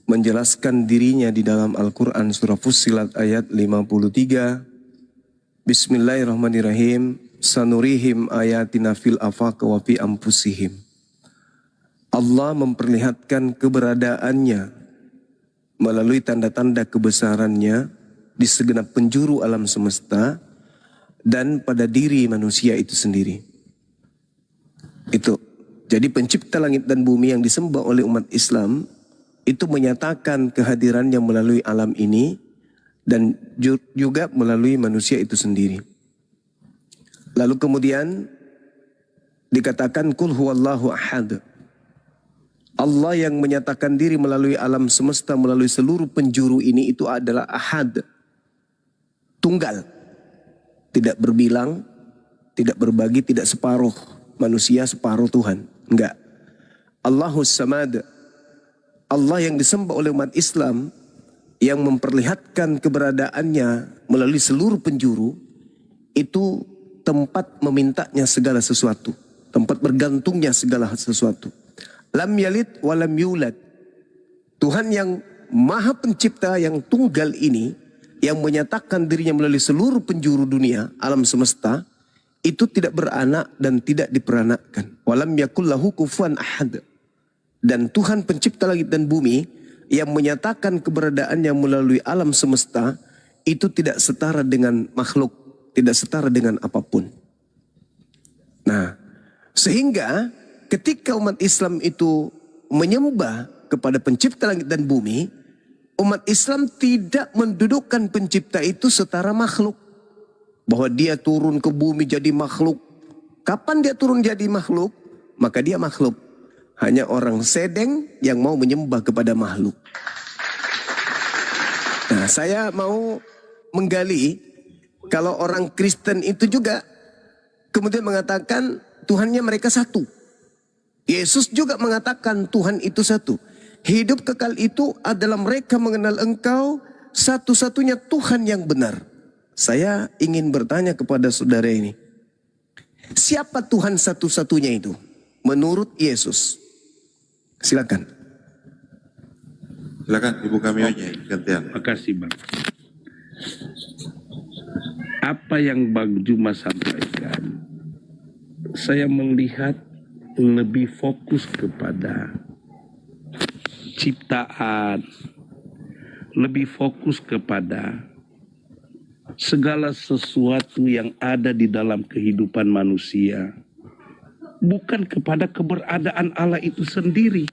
menjelaskan dirinya di dalam Al-Quran surah Fussilat ayat 53. Bismillahirrahmanirrahim. Sanurihim ayatina fil afaq wa fi anfusihim. Allah memperlihatkan keberadaannya melalui tanda-tanda kebesarannya di segenap penjuru alam semesta dan pada diri manusia itu sendiri. Itu. Jadi pencipta langit dan bumi yang disembah oleh umat Islam itu menyatakan kehadirannya melalui alam ini dan juga melalui manusia itu sendiri. Lalu kemudian dikatakan kul huwallahu ahad. Allah yang menyatakan diri melalui alam semesta, melalui seluruh penjuru ini itu adalah ahad. Tunggal. Tidak berbilang, tidak berbagi, tidak separuh manusia, separuh Tuhan. Enggak. Allahus samad. Allah yang disembah oleh umat Islam yang memperlihatkan keberadaannya melalui seluruh penjuru itu tempat memintanya segala sesuatu, tempat bergantungnya segala sesuatu. Lam yalid wa lam yulad. Tuhan yang maha pencipta yang tunggal ini, yang menyatakan dirinya melalui seluruh penjuru dunia, alam semesta, itu tidak beranak dan tidak diperanakkan. Walam yakul lahu kufuwan ahad. Dan Tuhan pencipta langit dan bumi yang menyatakan keberadaannya melalui alam semesta itu tidak setara dengan makhluk, tidak setara dengan apapun. Nah, sehingga ketika umat Islam itu menyembah kepada pencipta langit dan bumi, umat Islam tidak mendudukkan pencipta itu setara makhluk. Bahwa dia turun ke bumi jadi makhluk. Kapan dia turun jadi makhluk? Maka dia makhluk. Hanya orang sedeng yang mau menyembah kepada makhluk. Nah, Nah, saya mau menggali kalau orang Kristen itu juga kemudian mengatakan Tuhannya mereka satu. Yesus juga mengatakan Tuhan itu satu. Hidup kekal itu adalah mereka mengenal Engkau satu-satunya Tuhan yang benar. Saya ingin bertanya kepada saudara ini. Siapa Tuhan satu-satunya itu? Menurut Yesus. Silakan. Silakan Ibu Kamionya gantian. Makasih Bang. Apa yang Bang Juma sampaikan, saya melihat lebih fokus kepada ciptaan, lebih fokus kepada segala sesuatu yang ada di dalam kehidupan manusia, bukan kepada keberadaan Allah itu sendiri.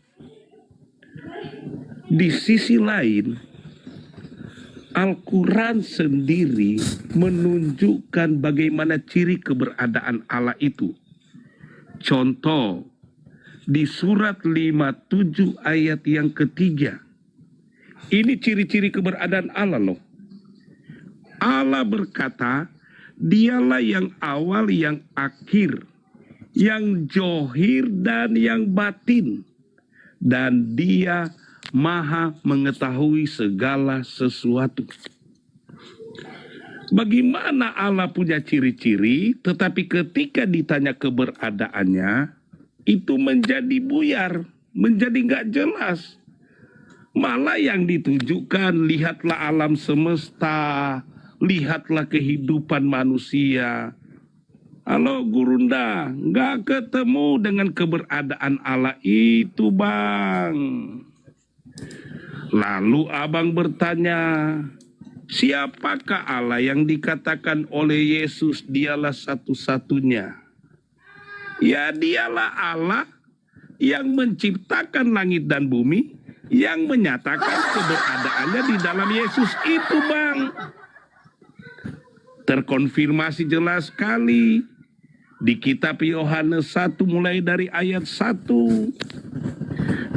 Di sisi lain, Al-Quran sendiri menunjukkan bagaimana ciri keberadaan Allah itu. Contoh, di surat 57 ayat yang ketiga. Ini ciri-ciri keberadaan Allah loh. Allah berkata, dialah yang awal, yang akhir, yang johir dan yang batin. Dan dia maha mengetahui segala sesuatu. Bagaimana Allah punya ciri-ciri, tetapi ketika ditanya keberadaannya, itu menjadi buyar, menjadi nggak jelas. Malah yang ditunjukkan, lihatlah alam semesta, lihatlah kehidupan manusia. Halo Gurunda, nggak ketemu dengan keberadaan Allah itu Bang. Lalu abang bertanya, siapakah Allah yang dikatakan oleh Yesus dialah satu-satunya? Ya dialah Allah yang menciptakan langit dan bumi, yang menyatakan keberadaannya di dalam Yesus itu Bang. Terkonfirmasi jelas sekali di kitab Yohanes 1 mulai dari ayat 1.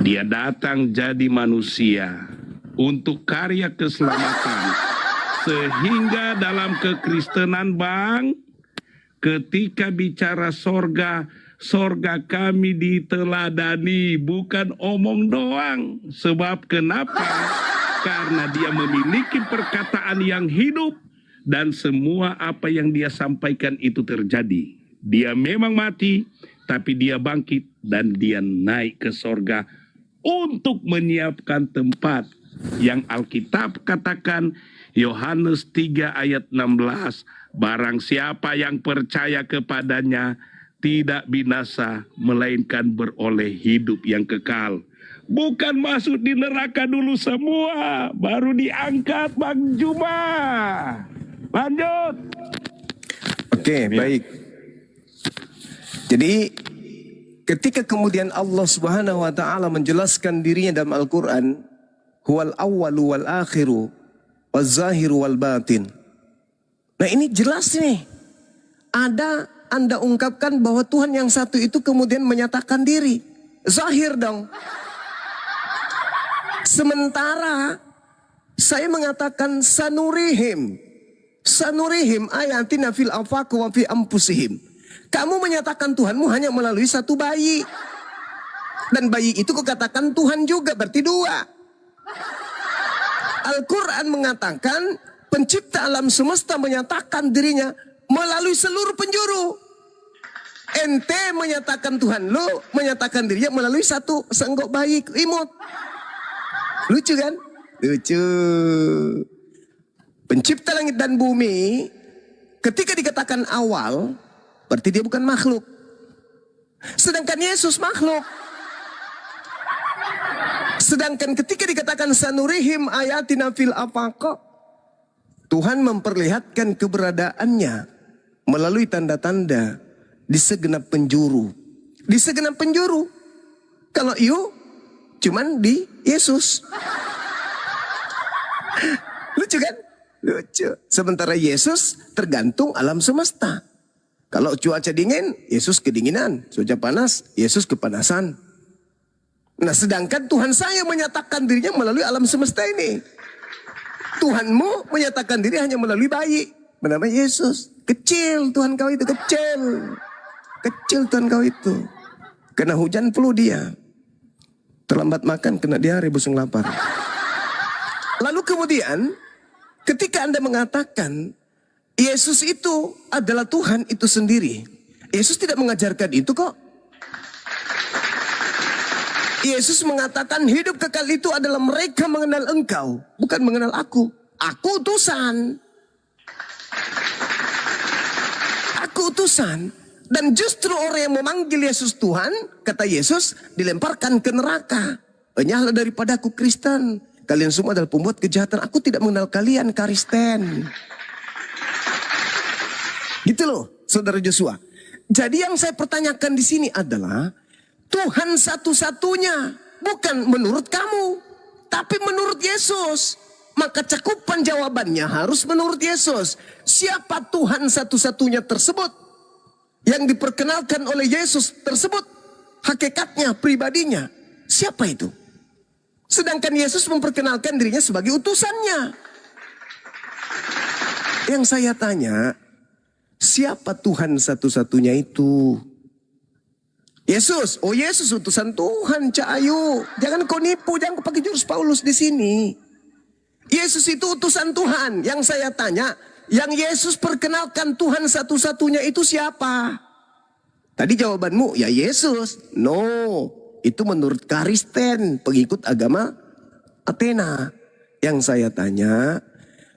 Dia datang jadi manusia untuk karya keselamatan. Sehingga dalam kekristenan Bang, ketika bicara sorga, sorga kami diteladani, bukan omong doang. Sebab kenapa? Karena dia memiliki perkataan yang hidup dan semua apa yang dia sampaikan itu terjadi. Dia memang mati, tapi dia bangkit dan dia naik ke sorga untuk menyiapkan tempat yang Alkitab katakan Yohanes 3 ayat 16, barang siapa yang percaya kepadanya tidak binasa melainkan beroleh hidup yang kekal. Bukan masuk di neraka dulu semua, baru diangkat Bang Juma. Lanjut. Oke, baik. Jadi ketika kemudian Allah Subhanahu wa taala menjelaskan dirinya dalam Al-Qur'an, huwal awwalu wal akhiru waz zahiru wal batin. Nah, ini jelas nih. Ada Anda ungkapkan bahwa Tuhan yang satu itu kemudian menyatakan diri. Zahir dong. Sementara saya mengatakan sanurihim. Sanurihim ayatina fil afaq wa fi anfusihim. Kamu menyatakan Tuhanmu hanya melalui satu bayi. Dan bayi itu kukatakan Tuhan juga, berarti dua. Al-Quran mengatakan pencipta alam semesta menyatakan dirinya melalui seluruh penjuru. Ente menyatakan Tuhan lu, menyatakan dirinya melalui satu seenggok bayi imut. Lucu kan? Lucu. Pencipta langit dan bumi ketika dikatakan awal, berarti dia bukan makhluk. Sedangkan Yesus makhluk. Sedangkan ketika dikatakan sanurihim ayatina fil afaq, Tuhan memperlihatkan keberadaannya melalui tanda-tanda di segenap penjuru. Di segenap penjuru. Kalau you cuman di Yesus. Lucu kan? Lucu. Sementara Yesus tergantung alam semesta. Kalau cuaca dingin, Yesus kedinginan. Cuaca panas, Yesus kepanasan. Nah, sedangkan Tuhan saya menyatakan dirinya melalui alam semesta ini. Tuhanmu menyatakan diri hanya melalui bayi bernama Yesus. Kecil Tuhan kau itu, kecil. Kecil Tuhan kau itu. Kena hujan flu dia. Terlambat makan kena diare busung lapar. Lalu kemudian ketika Anda mengatakan Yesus itu adalah Tuhan itu sendiri, Yesus tidak mengajarkan itu kok. Yesus mengatakan hidup kekal itu adalah mereka mengenal Engkau, bukan mengenal aku. Aku utusan. Aku utusan. Dan justru orang yang memanggil Yesus Tuhan, kata Yesus, dilemparkan ke neraka. Enyahlah daripadaku Kristen. Kalian semua adalah pembuat kejahatan. Aku tidak mengenal kalian, Kristen. Gitu loh, Saudara Joshua. Jadi yang saya pertanyakan di sini adalah Tuhan satu-satunya, bukan menurut kamu, tapi menurut Yesus. Maka cakupan jawabannya harus menurut Yesus. Siapa Tuhan satu-satunya tersebut? Yang diperkenalkan oleh Yesus tersebut, hakikatnya, pribadinya, siapa itu? Sedangkan Yesus memperkenalkan dirinya sebagai utusannya. Yang saya tanya, siapa Tuhan satu-satunya itu? Yesus, oh Yesus utusan Tuhan, Cak Ayu. Jangan kau nipu, jangan kau pakai jurus Paulus di sini. Yesus itu utusan Tuhan. Yang saya tanya, yang Yesus perkenalkan Tuhan satu-satunya itu siapa? Tadi jawabanmu, ya Yesus. No, itu menurut Kristen, pengikut agama Athena. Yang saya tanya,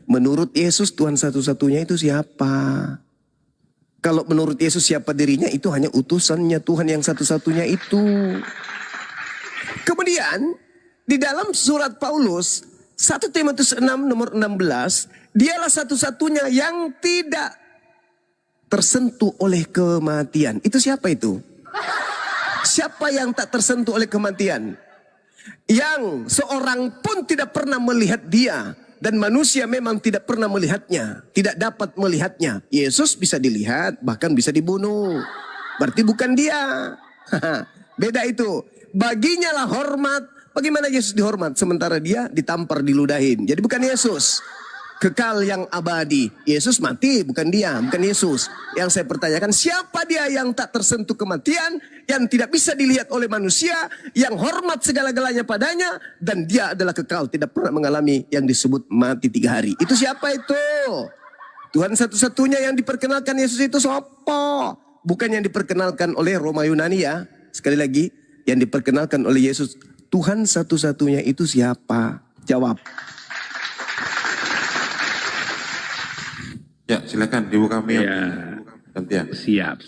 menurut Yesus Tuhan satu-satunya itu siapa? Kalau menurut Yesus siapa dirinya, itu hanya utusannya Tuhan yang satu-satunya itu. Kemudian, di dalam surat Paulus, 1 Timotius 6 nomor 16, dialah satu-satunya yang tidak tersentuh oleh kematian. Itu siapa itu? Siapa yang tak tersentuh oleh kematian? Yang seorang pun tidak pernah melihat dia. Dan manusia memang tidak pernah melihatnya. Tidak dapat melihatnya. Yesus bisa dilihat, bahkan bisa dibunuh. Berarti bukan dia. Beda itu. Baginya lah hormat. Bagaimana Yesus dihormat sementara dia ditampar, diludahin. Jadi bukan Yesus. Kekal yang abadi. Yesus mati, bukan dia, bukan Yesus. Yang saya pertanyakan, siapa dia yang tak tersentuh kematian, yang tidak bisa dilihat oleh manusia, yang hormat segala-galanya padanya, dan dia adalah kekal, tidak pernah mengalami yang disebut mati 3 hari. Itu siapa itu? Tuhan satu-satunya yang diperkenalkan Yesus itu sopo? Bukan yang diperkenalkan oleh Roma Yunani ya. Sekali lagi, yang diperkenalkan oleh Yesus, Tuhan satu-satunya itu siapa? Jawab. Ya, silakan Ibu kami. Ya, Gantian. siap.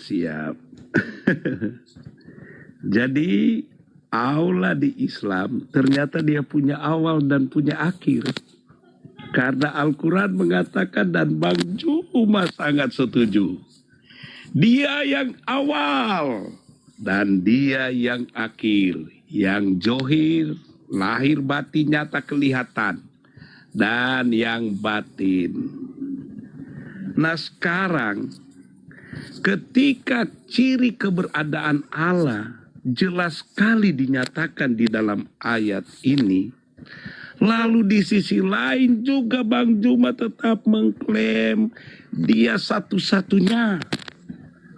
Jadi aula di Islam ternyata dia punya awal dan punya akhir. Karena Al-Quran mengatakan, dan Bang Juma sangat setuju, dia yang awal dan dia yang akhir. Yang johir, lahir batin nyata kelihatan. Dan yang batin. Nah sekarang ketika ciri keberadaan Allah jelas sekali dinyatakan di dalam ayat ini. Lalu di sisi lain juga Bang Juma tetap mengklaim dia satu-satunya.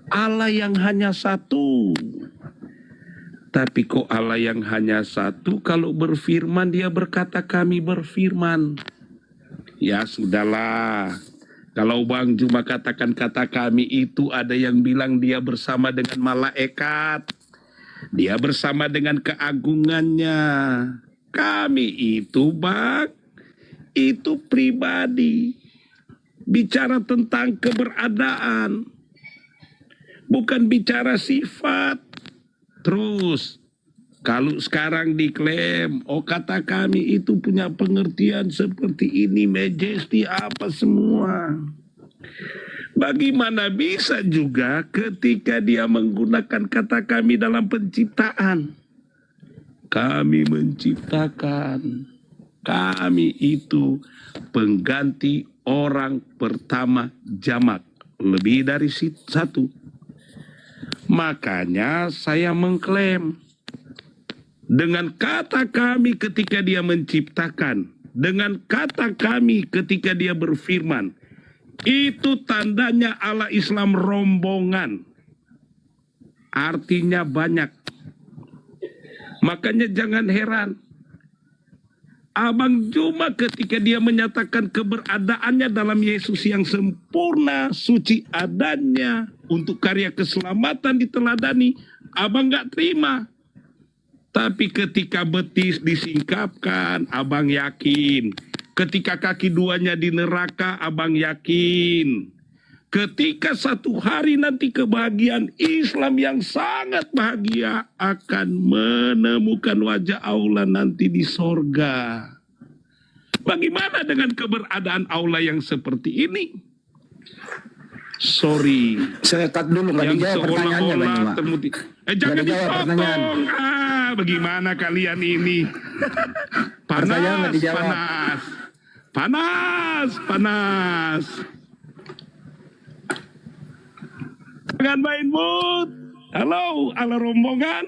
Allah yang hanya satu. Tapi kok Allah yang hanya satu, kalau berfirman dia berkata kami berfirman. Ya sudahlah. Kalau Bang Juma katakan kata kami itu, ada yang bilang dia bersama dengan malaikat. Dia bersama dengan keagungannya. Kami itu Bang, itu pribadi. Bicara tentang keberadaan. Bukan bicara sifat. Terus, kalau sekarang diklaim, oh kata kami itu punya pengertian seperti ini, majesty apa semua. Bagaimana bisa juga ketika dia menggunakan kata kami dalam penciptaan. Kami menciptakan, kami itu pengganti orang pertama jamak, lebih dari satu. Makanya saya mengklaim dengan kata kami ketika dia menciptakan, dengan kata kami ketika dia berfirman. Itu tandanya Allah Islam rombongan. Artinya banyak. Makanya jangan heran. Abang Juma ketika dia menyatakan keberadaannya dalam Yesus yang sempurna, suci adanya, untuk karya keselamatan diteladani, abang gak terima. Tapi ketika betis disingkapkan, abang yakin. Ketika kaki duanya di neraka, abang yakin. Ketika satu hari nanti kebahagiaan Islam yang sangat bahagia akan menemukan wajah Allah nanti di sorga. Bagaimana dengan keberadaan Allah yang seperti ini? Sorry. Saya cut dulu, nggak Yang dijawab pertanyaannya Bang Juma. termutih. Nggak Jangan dijawab pertanyaan. dipotong. Bagaimana kalian ini? Pertanyaan nggak Panas, dijawab. panas. Panas, panas. Jangan main mood. Halo, ala rombongan.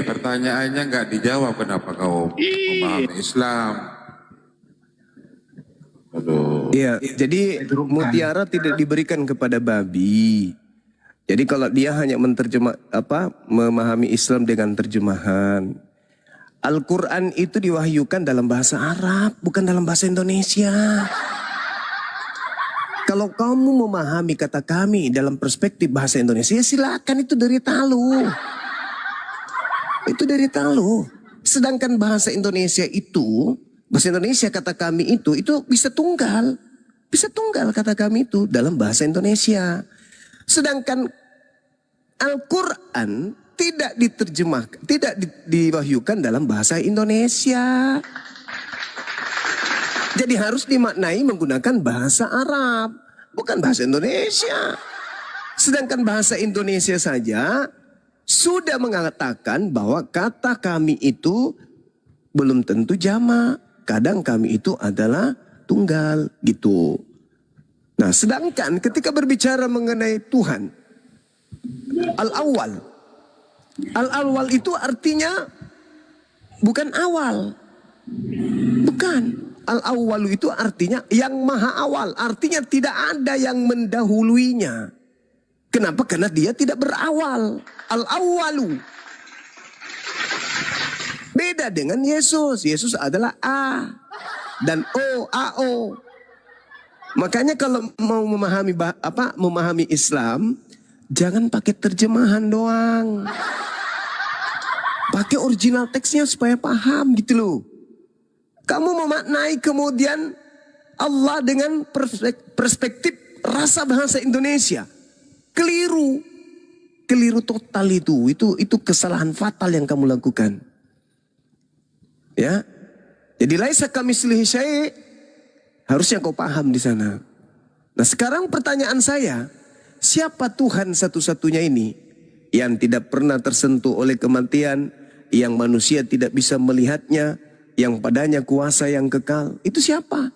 Pertanyaannya nggak dijawab, kenapa kau memahami Islam? Aduh. Iya, jadi mutiara tidak diberikan kepada babi. Jadi kalau dia hanya memahami Islam dengan terjemahan. Al-Quran itu diwahyukan dalam bahasa Arab, bukan dalam bahasa Indonesia. Kalau kamu memahami kata kami dalam perspektif bahasa Indonesia, ya silakan, itu derita lu. Itu derita lu. Sedangkan bahasa Indonesia itu, bahasa Indonesia kata kami itu bisa tunggal. Bisa tunggal kata kami itu dalam bahasa Indonesia. Sedangkan Al-Quran tidak diterjemahkan, tidak diwahyukan dalam bahasa Indonesia. Jadi harus dimaknai menggunakan bahasa Arab, bukan bahasa Indonesia. Sedangkan bahasa Indonesia saja sudah mengatakan bahwa kata kami itu belum tentu jamak. Kadang kami itu adalah tunggal gitu. Nah, sedangkan ketika berbicara mengenai Tuhan, Al-Awwal. Al-Awwal itu artinya bukan awal. Bukan. Al-Awwalu itu artinya yang maha awal. Artinya tidak ada yang mendahuluinya. Kenapa? Karena dia tidak berawal. Al-Awwalu. Beda dengan Yesus. Yesus adalah A dan O, AO. Makanya kalau mau memahami Islam, jangan pakai terjemahan doang. Pakai original teksnya supaya paham gitu loh. Kamu memaknai kemudian Allah dengan perspektif rasa bahasa Indonesia. Keliru. Keliru total itu. Itu kesalahan fatal yang kamu lakukan. Ya. Jadi laisa kamitslihi syai', harusnya kau paham di sana. Nah, sekarang pertanyaan saya, siapa Tuhan satu-satunya ini yang tidak pernah tersentuh oleh kematian, yang manusia tidak bisa melihatnya, yang padanya kuasa yang kekal? Itu siapa?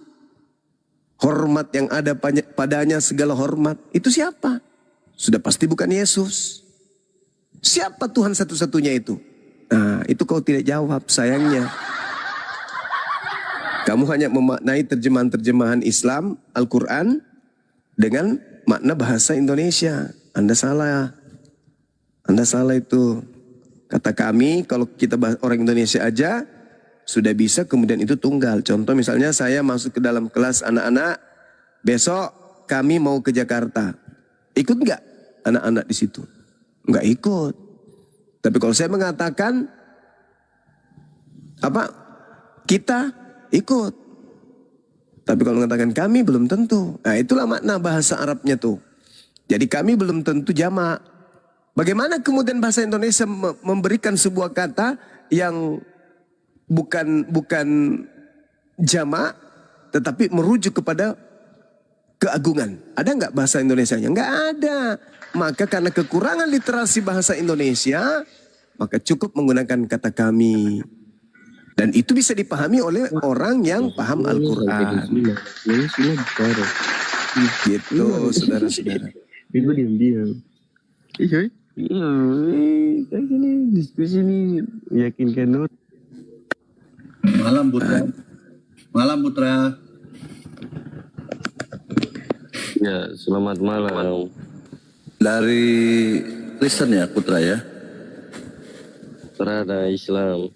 Hormat yang ada padanya segala hormat, itu siapa? Sudah pasti bukan Yesus. Siapa Tuhan satu-satunya itu? Nah, itu kau tidak jawab, sayangnya. Kamu hanya memaknai terjemahan-terjemahan Islam, Al-Quran, dengan makna bahasa Indonesia. Anda salah. Anda salah itu. Kata kami, kalau kita bahas orang Indonesia aja, sudah bisa, kemudian itu tunggal. Contoh misalnya saya masuk ke dalam kelas anak-anak, besok kami mau ke Jakarta. Ikut nggak anak-anak di situ? Nggak ikut. Tapi kalau saya mengatakan, kita ikut. Tapi kalau mengatakan kami belum tentu. Nah, itulah makna bahasa Arabnya tuh. Jadi kami belum tentu jamak. Bagaimana kemudian bahasa Indonesia memberikan sebuah kata yang bukan jamak, tetapi merujuk kepada keagungan? Ada nggak bahasa Indonesianya? Nggak ada. Maka karena kekurangan literasi bahasa Indonesia, maka cukup menggunakan kata kami. Dan itu bisa dipahami oleh orang yang paham Al-Quran. Gitu, saudara-saudara. Itu diam-diam. Iya, kayak gini diskusi ini meyakinkan orang. Malam Buddha. Malam Putra. Ya, selamat malam. Dari Kristen ya Putra ya? Terada Islam.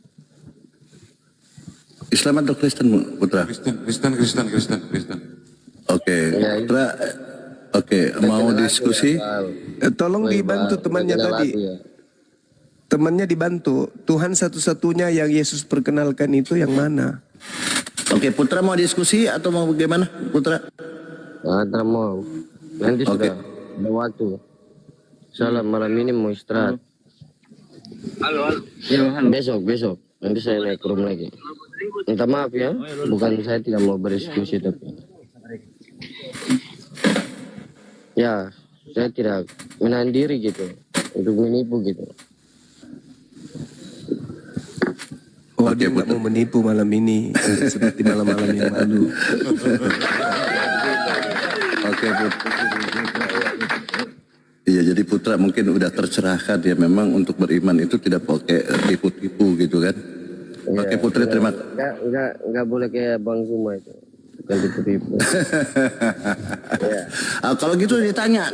Islam atau Kristen Putra? Kristen. Oke, Ya, Putra. Oke, mau diskusi? Tolong dibantu temannya tadi. Temannya dibantu. Tuhan satu-satunya yang Yesus perkenalkan itu yang mana? Oke, Putra mau diskusi atau mau bagaimana, Putra? Ada mau. Nanti Oke. sudah ada waktu. Salam malam ini mau istirahat. Halo. Besok. Nanti saya naik ke rumah lagi. Minta maaf ya. Bukan saya tidak mau berdiskusi tapi. Ya, saya tidak menahan diri gitu. Untuk menipu gitu. Oh, dia nggak mau menipu malam ini seperti malam-malam yang lalu. Oke, Putra. Iya, jadi Putra mungkin udah tercerahkan ya, memang untuk beriman itu tidak pakai tipu-tipu gitu kan. Oke, Putri, terima kasih. Enggak boleh kayak Bang Zuma itu. Bukan tipu-tipu. Kalau gitu ditanya,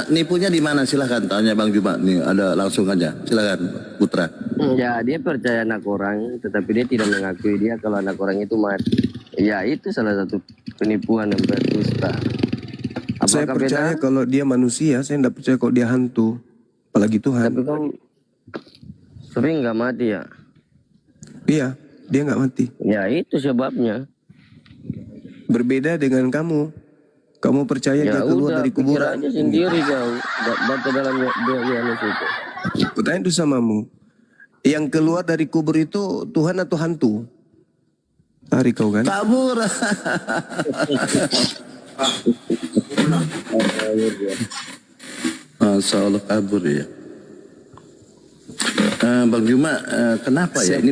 nipunya di mana? Silahkan tanya Bang Juma nih, ada langsung aja. Silahkan Putra. Ya, dia percaya anak orang, tetapi dia tidak mengakui dia kalau anak orang itu mati. Ya, itu salah satu penipuan yang berdusta. Saya percaya kalau dia manusia, saya tidak percaya kalau dia hantu. Apalagi Tuhan. Tapi kan sering nggak mati ya? Iya, dia nggak mati. Ya, itu sebabnya. Berbeda dengan kamu. Kamu percaya Ya dia keluar udah, dari pikir kuburan. aja sendiri jauh. Baca dalam dia itu. Pertanyaan itu samamu. Yang keluar dari kubur itu Tuhan atau hantu? Tarik kau kan? Kabur. Masya Allah kabur ya. Bang Juma, kenapa ya? Ini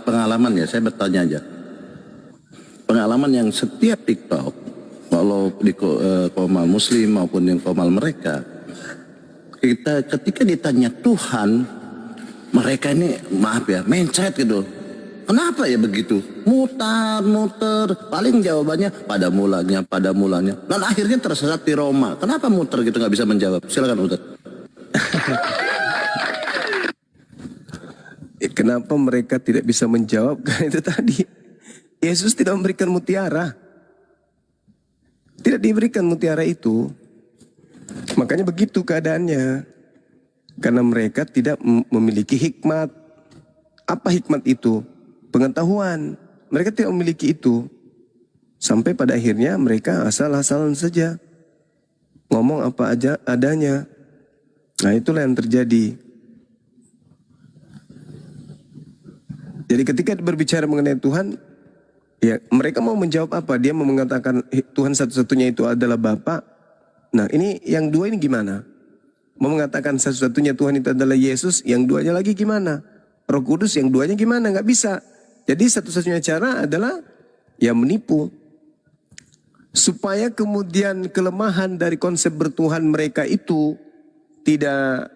pengalaman ya, saya bertanya aja. Pengalaman yang setiap TikTok, kalau di komal muslim maupun yang komal mereka, kita ketika ditanya Tuhan, mereka ini maaf ya, mencret gitu. Kenapa ya begitu? Muter, paling jawabannya pada mulanya. Dan akhirnya tersesat di Roma. Kenapa muter gitu, nggak bisa menjawab? Silakan Ustaz. Kenapa mereka tidak bisa menjawab? Karena itu tadi. Yesus tidak memberikan mutiara. Tidak diberikan mutiara itu. Makanya begitu keadaannya. Karena mereka tidak memiliki hikmat. Apa hikmat itu? Pengetahuan. Mereka tidak memiliki itu. Sampai pada akhirnya mereka asal-asalan saja. Ngomong apa aja adanya. Nah, itulah yang terjadi. Jadi ketika berbicara mengenai Tuhan, ya mereka mau menjawab apa? Dia mau mengatakan Tuhan satu-satunya itu adalah Bapa. Nah, ini yang dua ini gimana? Mau mengatakan satu-satunya Tuhan itu adalah Yesus, yang duanya lagi gimana? Roh Kudus, yang duanya gimana? Nggak bisa. Jadi satu-satunya cara adalah ya menipu. Supaya kemudian kelemahan dari konsep bertuhan mereka itu tidak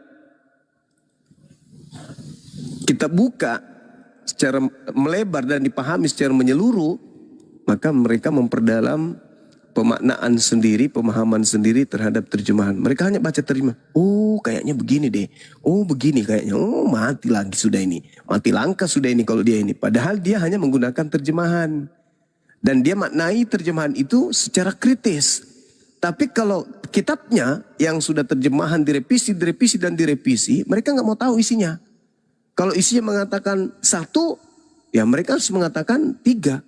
kita buka secara melebar dan dipahami secara menyeluruh, maka mereka memperdalam pemaknaan sendiri, pemahaman sendiri terhadap terjemahan. Mereka hanya baca terjemahan. Oh, kayaknya begini deh. Oh, begini kayaknya. Oh, mati lagi sudah ini. Mati langka sudah ini kalau dia ini. Padahal dia hanya menggunakan terjemahan. Dan dia maknai terjemahan itu secara kritis. Tapi kalau kitabnya yang sudah terjemahan direvisi, mereka nggak mau tahu isinya. Kalau isinya mengatakan satu, ya mereka harus mengatakan tiga.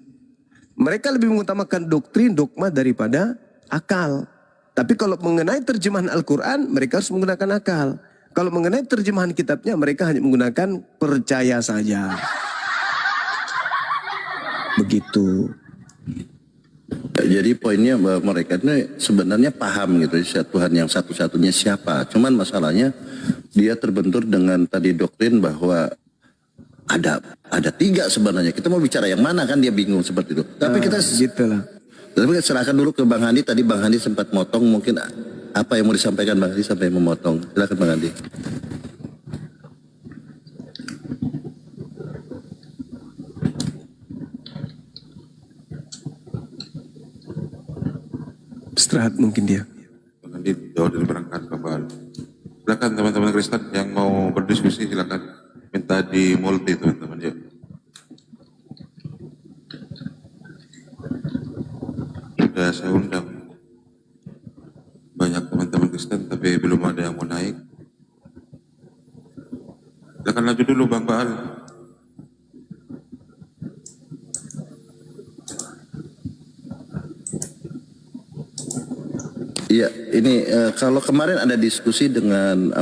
Mereka lebih mengutamakan doktrin, dogma daripada akal. Tapi kalau mengenai terjemahan Al-Quran, mereka harus menggunakan akal. Kalau mengenai terjemahan kitabnya, mereka hanya menggunakan percaya saja. Begitu. Jadi poinnya bahwa mereka ini sebenarnya paham gitu, Tuhan yang satu-satunya siapa. Cuman masalahnya dia terbentur dengan tadi doktrin bahwa ada tiga sebenarnya. Kita mau bicara yang mana kan, dia bingung seperti itu. Tapi kita gitulah. Tapi kita serahkan dulu ke Bang Handi. Tadi Bang Handi sempat motong, mungkin apa yang mau disampaikan Bang Handi sampai memotong. Silakan Bang Handi. istirahat mungkin dia. Bang Andi jauh dari berangkat Bapak. Silakan teman-teman Kristen yang mau berdiskusi silakan minta di multi teman-teman ya. Sudah saya undang banyak teman-teman Kristen tapi belum ada yang mau naik. Silakan lanjut dulu Bang Baal. Iya, ini kalau kemarin ada diskusi dengan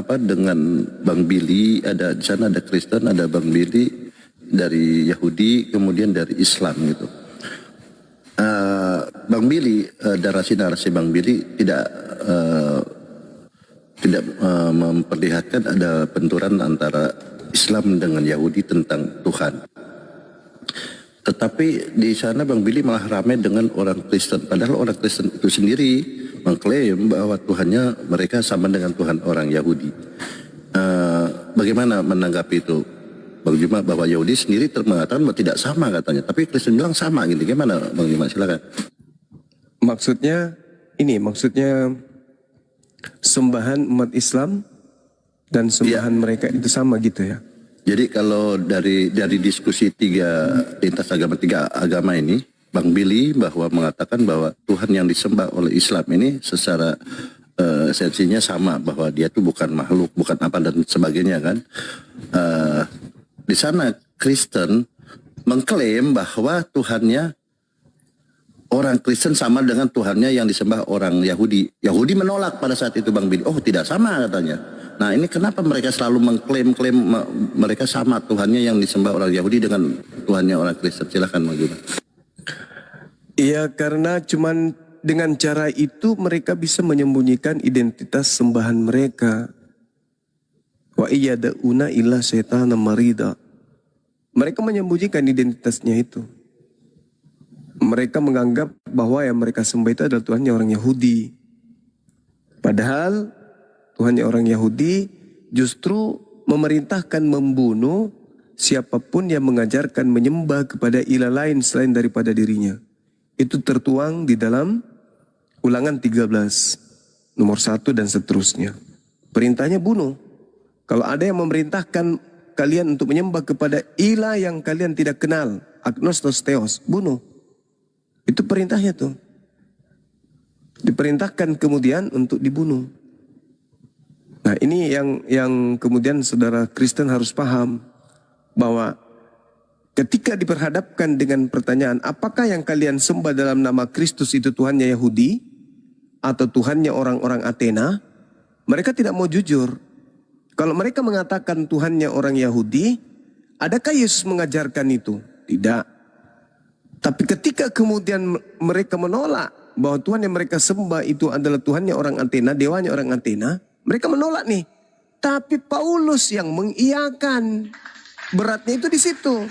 Bang Billy, ada di sana ada Kristen, ada Bang Billy dari Yahudi, kemudian dari Islam gitu. Bang Billy, narasi Bang Billy tidak memperlihatkan ada benturan antara Islam dengan Yahudi tentang Tuhan. Tetapi di sana Bang Billy malah ramai dengan orang Kristen. Padahal orang Kristen itu sendiri mengklaim bahwa Tuhannya mereka sama dengan Tuhan orang Yahudi. Bagaimana menanggapi itu, Bang Juma, bahwa Yahudi sendiri mengatakan bahwa tidak sama katanya, tapi Kristen bilang sama gitu. Gimana Bang Juma, silakan. Maksudnya sembahan umat Islam dan sembahan mereka itu sama gitu ya. Jadi kalau dari diskusi lintas tiga agama ini, Bang Billy bahwa mengatakan bahwa Tuhan yang disembah oleh Islam ini secara esensinya sama, bahwa dia itu bukan makhluk, bukan apa dan sebagainya kan. Di sana Kristen mengklaim bahwa Tuhannya orang Kristen sama dengan Tuhannya yang disembah orang Yahudi. Yahudi menolak pada saat itu Bang Billy. Oh tidak sama katanya. Nah ini kenapa mereka selalu mengklaim mereka sama Tuhannya yang disembah orang Yahudi dengan Tuhannya orang Kristen? Silahkan Bang Juma. Iya, karena cuman dengan cara itu mereka bisa menyembunyikan identitas sembahan mereka. Wa iyada'una illa syaitana marida. Mereka menyembunyikan identitasnya itu. Mereka menganggap bahwa yang mereka sembah itu adalah Tuhannya orang Yahudi. Padahal Tuhannya orang Yahudi justru memerintahkan membunuh siapapun yang mengajarkan menyembah kepada ilah lain selain daripada dirinya. Itu tertuang di dalam Ulangan 13 nomor 1 dan seterusnya. Perintahnya bunuh. Kalau ada yang memerintahkan kalian untuk menyembah kepada ilah yang kalian tidak kenal, agnostos theos, bunuh. Itu perintahnya tuh. Diperintahkan kemudian untuk dibunuh. Nah ini yang kemudian saudara Kristen harus paham, bahwa ketika diperhadapkan dengan pertanyaan apakah yang kalian sembah dalam nama Kristus itu Tuhannya Yahudi atau Tuhannya orang-orang Athena, mereka tidak mau jujur. Kalau mereka mengatakan Tuhannya orang Yahudi, adakah Yesus mengajarkan itu? Tidak. Tapi ketika kemudian mereka menolak bahwa Tuhan yang mereka sembah itu adalah Tuhannya orang Athena, dewanya orang Athena, mereka menolak nih. Tapi Paulus yang mengiyakan. Beratnya itu di situ.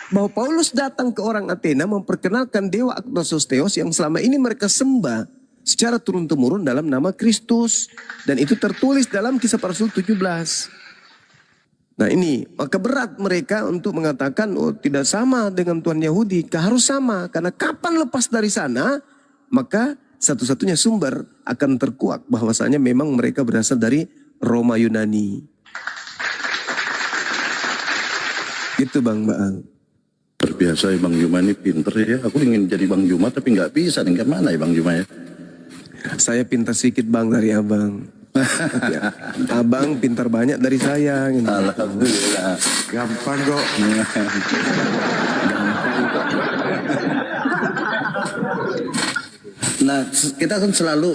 Bahwa Paulus datang ke orang Athena memperkenalkan dewa agnostos theos yang selama ini mereka sembah secara turun-temurun dalam nama Kristus. Dan itu tertulis dalam Kisah Para Rasul 17. Nah ini, maka berat mereka untuk mengatakan oh tidak sama dengan Tuhan Yahudi. Harus sama, karena kapan lepas dari sana, maka satu-satunya sumber akan terkuak bahwasanya memang mereka berasal dari Roma Yunani. Gitu Bang Baal. Terbiasa ya Bang Juma ini pinter ya. Aku ingin jadi Bang Juma tapi nggak bisa nih. Gimana ya Bang Juma ya? Saya pintar sedikit Bang dari Abang. Tapi, Abang pintar banyak dari saya. Gitu. Alhamdulillah. Gampang kok. Nah kita kan selalu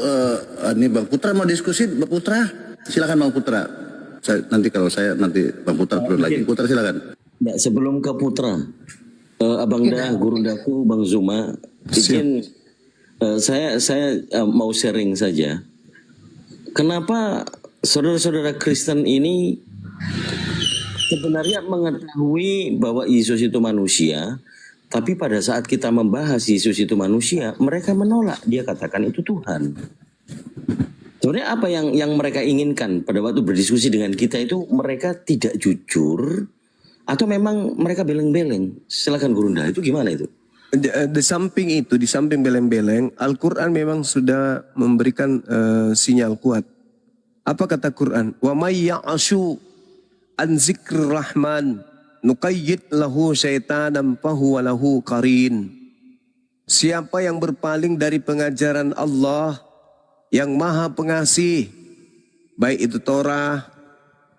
ini Bang Putra mau diskusi. Bang Putra silakan Bang Putra. Nanti Bang Putra perlu lagi. Putra silakan. Nah, sebelum ke Putra, Abang Dah, Guru Daku, Bang Zuma, izin saya mau sharing saja. Kenapa saudara-saudara Kristen ini sebenarnya mengetahui bahwa Yesus itu manusia, tapi pada saat kita membahas Yesus itu manusia, mereka menolak. Dia katakan itu Tuhan. Sebenarnya apa yang mereka inginkan pada waktu berdiskusi dengan kita itu, mereka tidak jujur atau memang mereka beleng-beleng? Silakan Guru Nda, itu gimana itu? Di samping itu, di samping beleng-beleng, Al-Quran memang sudah memberikan sinyal kuat. Apa kata Quran? Wa may ya'ashu an zikrir rahman nuqayyid lahu syaitanan fahuwa lahu qarin. Siapa yang berpaling dari pengajaran Allah yang Maha Pengasih, baik itu Torah,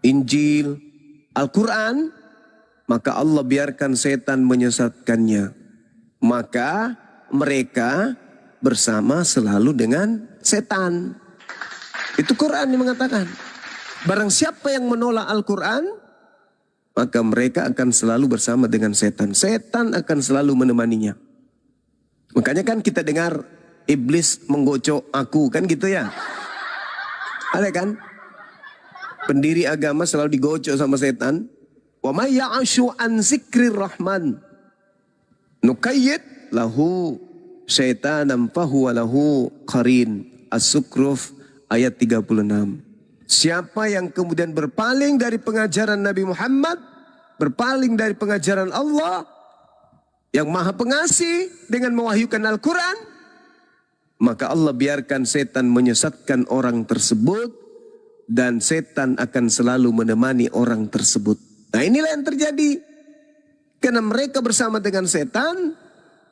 Injil, Al-Quran, maka Allah biarkan setan menyesatkannya. Maka mereka bersama selalu dengan setan. Itu Quran yang mengatakan. Barang siapa yang menolak Al-Quran, maka mereka akan selalu bersama dengan setan. Setan akan selalu menemaninya. Makanya kan kita dengar iblis menggocok aku, kan gitu ya. Ada kan? Pendiri agama selalu digocok sama setan. Wa may ya'ashu an zikrir rahman nuqayyid lahu syaitanan fahuwa lahu qarin. As-Sukruf ayat 36. Siapa yang kemudian berpaling dari pengajaran Nabi Muhammad, berpaling dari pengajaran Allah yang Maha Pengasih dengan mewahyukan Al-Quran, maka Allah biarkan setan menyesatkan orang tersebut dan setan akan selalu menemani orang tersebut. Nah, inilah yang terjadi. Karena mereka bersama dengan setan,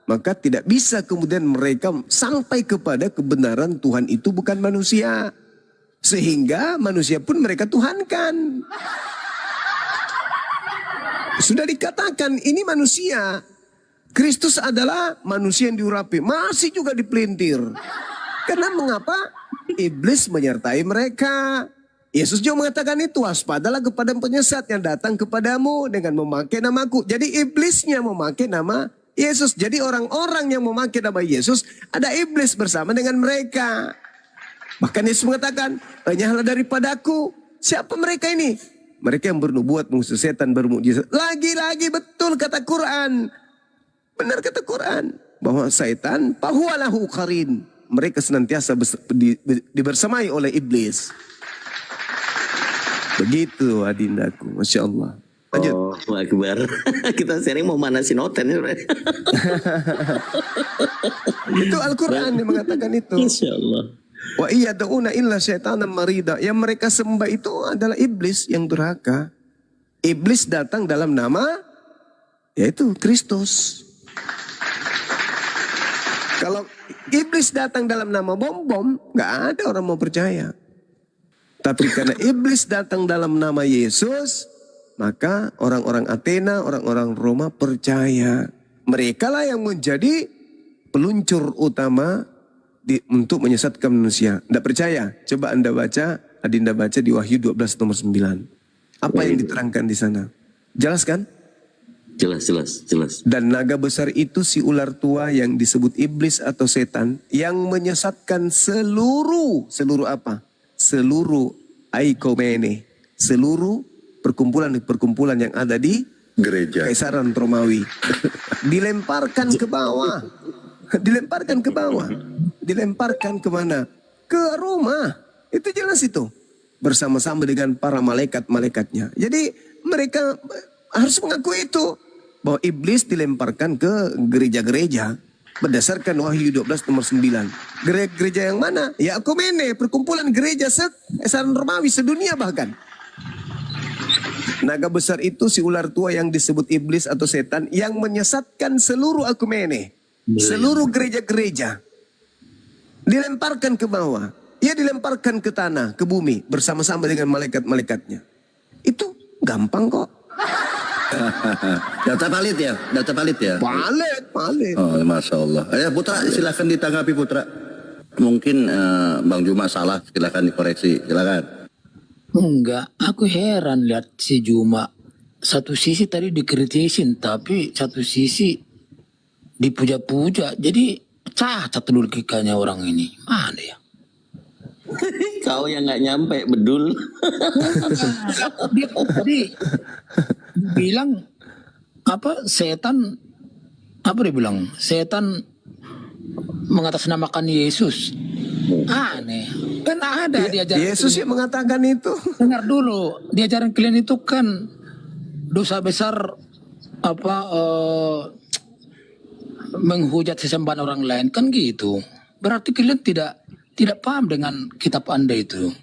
maka tidak bisa kemudian mereka sampai kepada kebenaran Tuhan itu bukan manusia. Sehingga manusia pun mereka tuhankan. Sudah dikatakan ini manusia. Kristus adalah manusia yang diurapi. Masih juga dipelintir. Karena mengapa? Iblis menyertai mereka. Yesus juga mengatakan itu. Waspadalah kepada penyesat yang datang kepadamu dengan memakai namaku. Jadi iblisnya memakai nama Yesus. Jadi orang-orang yang memakai nama Yesus, ada iblis bersama dengan mereka. Bahkan Yesus mengatakan, enyahlah daripadaku. Siapa mereka ini? Mereka yang bernubuat mengusir setan, bermukjizat. Lagi-lagi betul kata Quran. Benar kata Quran. Bahwa setan fahuwalahu qarin. Mereka senantiasa dibersamai oleh iblis. Begitu adindaku. Masya Allah. Lanjut. Oh, Akbar. Kita sering mau manasin hotel ya. Itu Al-Quran yang mengatakan itu. Insya Allah. Wa iyada'una illa syaitanan marida. Yang mereka sembah itu adalah iblis yang durhaka. Iblis datang dalam nama, yaitu Kristus. Kalau iblis datang dalam nama bom-bom, gak ada orang mau percaya. Tapi karena iblis datang dalam nama Yesus, maka orang-orang Athena, orang-orang Roma percaya. Mereka lah yang menjadi peluncur utama untuk menyesatkan manusia. Tidak percaya? Coba Anda baca, Adinda baca di Wahyu 12 nomor 9. Apa yang diterangkan di sana? Jelas kan? Jelas. Dan naga besar itu si ular tua yang disebut iblis atau setan yang menyesatkan seluruh apa? Seluruh aikomene, seluruh perkumpulan yang ada di Gereja. Kaisaran Romawi. Dilemparkan ke bawah. Dilemparkan ke bawah. Dilemparkan kemana? Ke Roma. Itu jelas itu. Bersama-sama dengan para malaikat-malaikatnya. Jadi mereka harus mengakui itu. Bahwa iblis dilemparkan ke gereja-gereja. Berdasarkan Wahyu 12 nomor 9. Gereja yang mana? Ya Akumene, perkumpulan gereja Kaisaran Romawi sedunia bahkan. Naga besar itu si ular tua yang disebut iblis atau setan yang menyesatkan seluruh Akumene. Seluruh gereja-gereja. Dilemparkan ke bawah. Ia dilemparkan ke tanah, ke bumi. Bersama-sama dengan malaikat-malaikatnya. Itu gampang kok. Data valid ya? Data valid ya? Valid. Oh, Masya Allah. Ya, Putra, silakan ditanggapi Putra. Mungkin Bang Juma salah, silakan dikoreksi. Silakan. Enggak, aku heran lihat si Juma. Satu sisi tadi dikritisin, tapi satu sisi dipuja-puja. Jadi cacat logikanya orang ini. Mana ya? Kau yang nggak nyampe, bedul. Dia tadi bilang apa setan, apa dia bilang? Setan mengatasnamakan Yesus. Aneh. Kan ada diajaran. Yesus yang mengatakan itu. Dengar dulu, diajaran kalian itu kan dosa besar apa menghujat sesembahan orang lain kan gitu. Berarti kalian tidak paham dengan kitab Anda itu.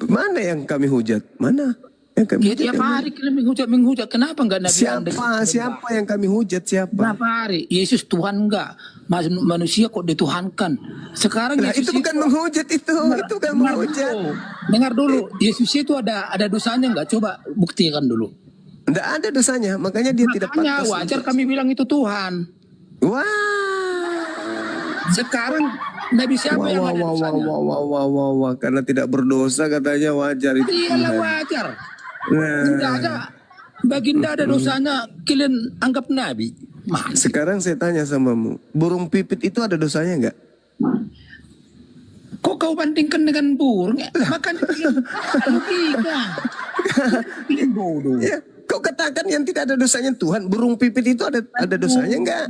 Mana yang kami hujat? Mana? Yang kami Ya hujat tiap yang mana? hari kalian menghujat. Kenapa enggak Nabi Anda? Siapa yang kami hujat? Siapa? Berapa hari? Yesus Tuhan enggak? Manusia kok dituhankan? Sekarang Nah, Yesus itu bukan menghujat itu bukan menghujat. Dengar dulu, Yesus itu ada dosanya enggak? Coba buktikan dulu. Tidak ada dosanya, makanya dia tidak Makanya pantas. wajar kami bilang itu Tuhan. Wah. Sekarang Nabi siapa yang ada dosanya? Wah. Karena tidak berdosa katanya wajar itu. Iyalah Tuhan. wajar. Nah, Tidak ada. Baginda ada dosanya, kalian anggap Nabi. Mana? sekarang saya tanya samamu, burung pipit itu ada dosanya enggak? Kok kau bandingkan dengan burung? Makanya kalian logika. Kalian bodoh. Ya, kau katakan yang tidak ada dosanya Tuhan, burung pipit itu ada dosanya enggak?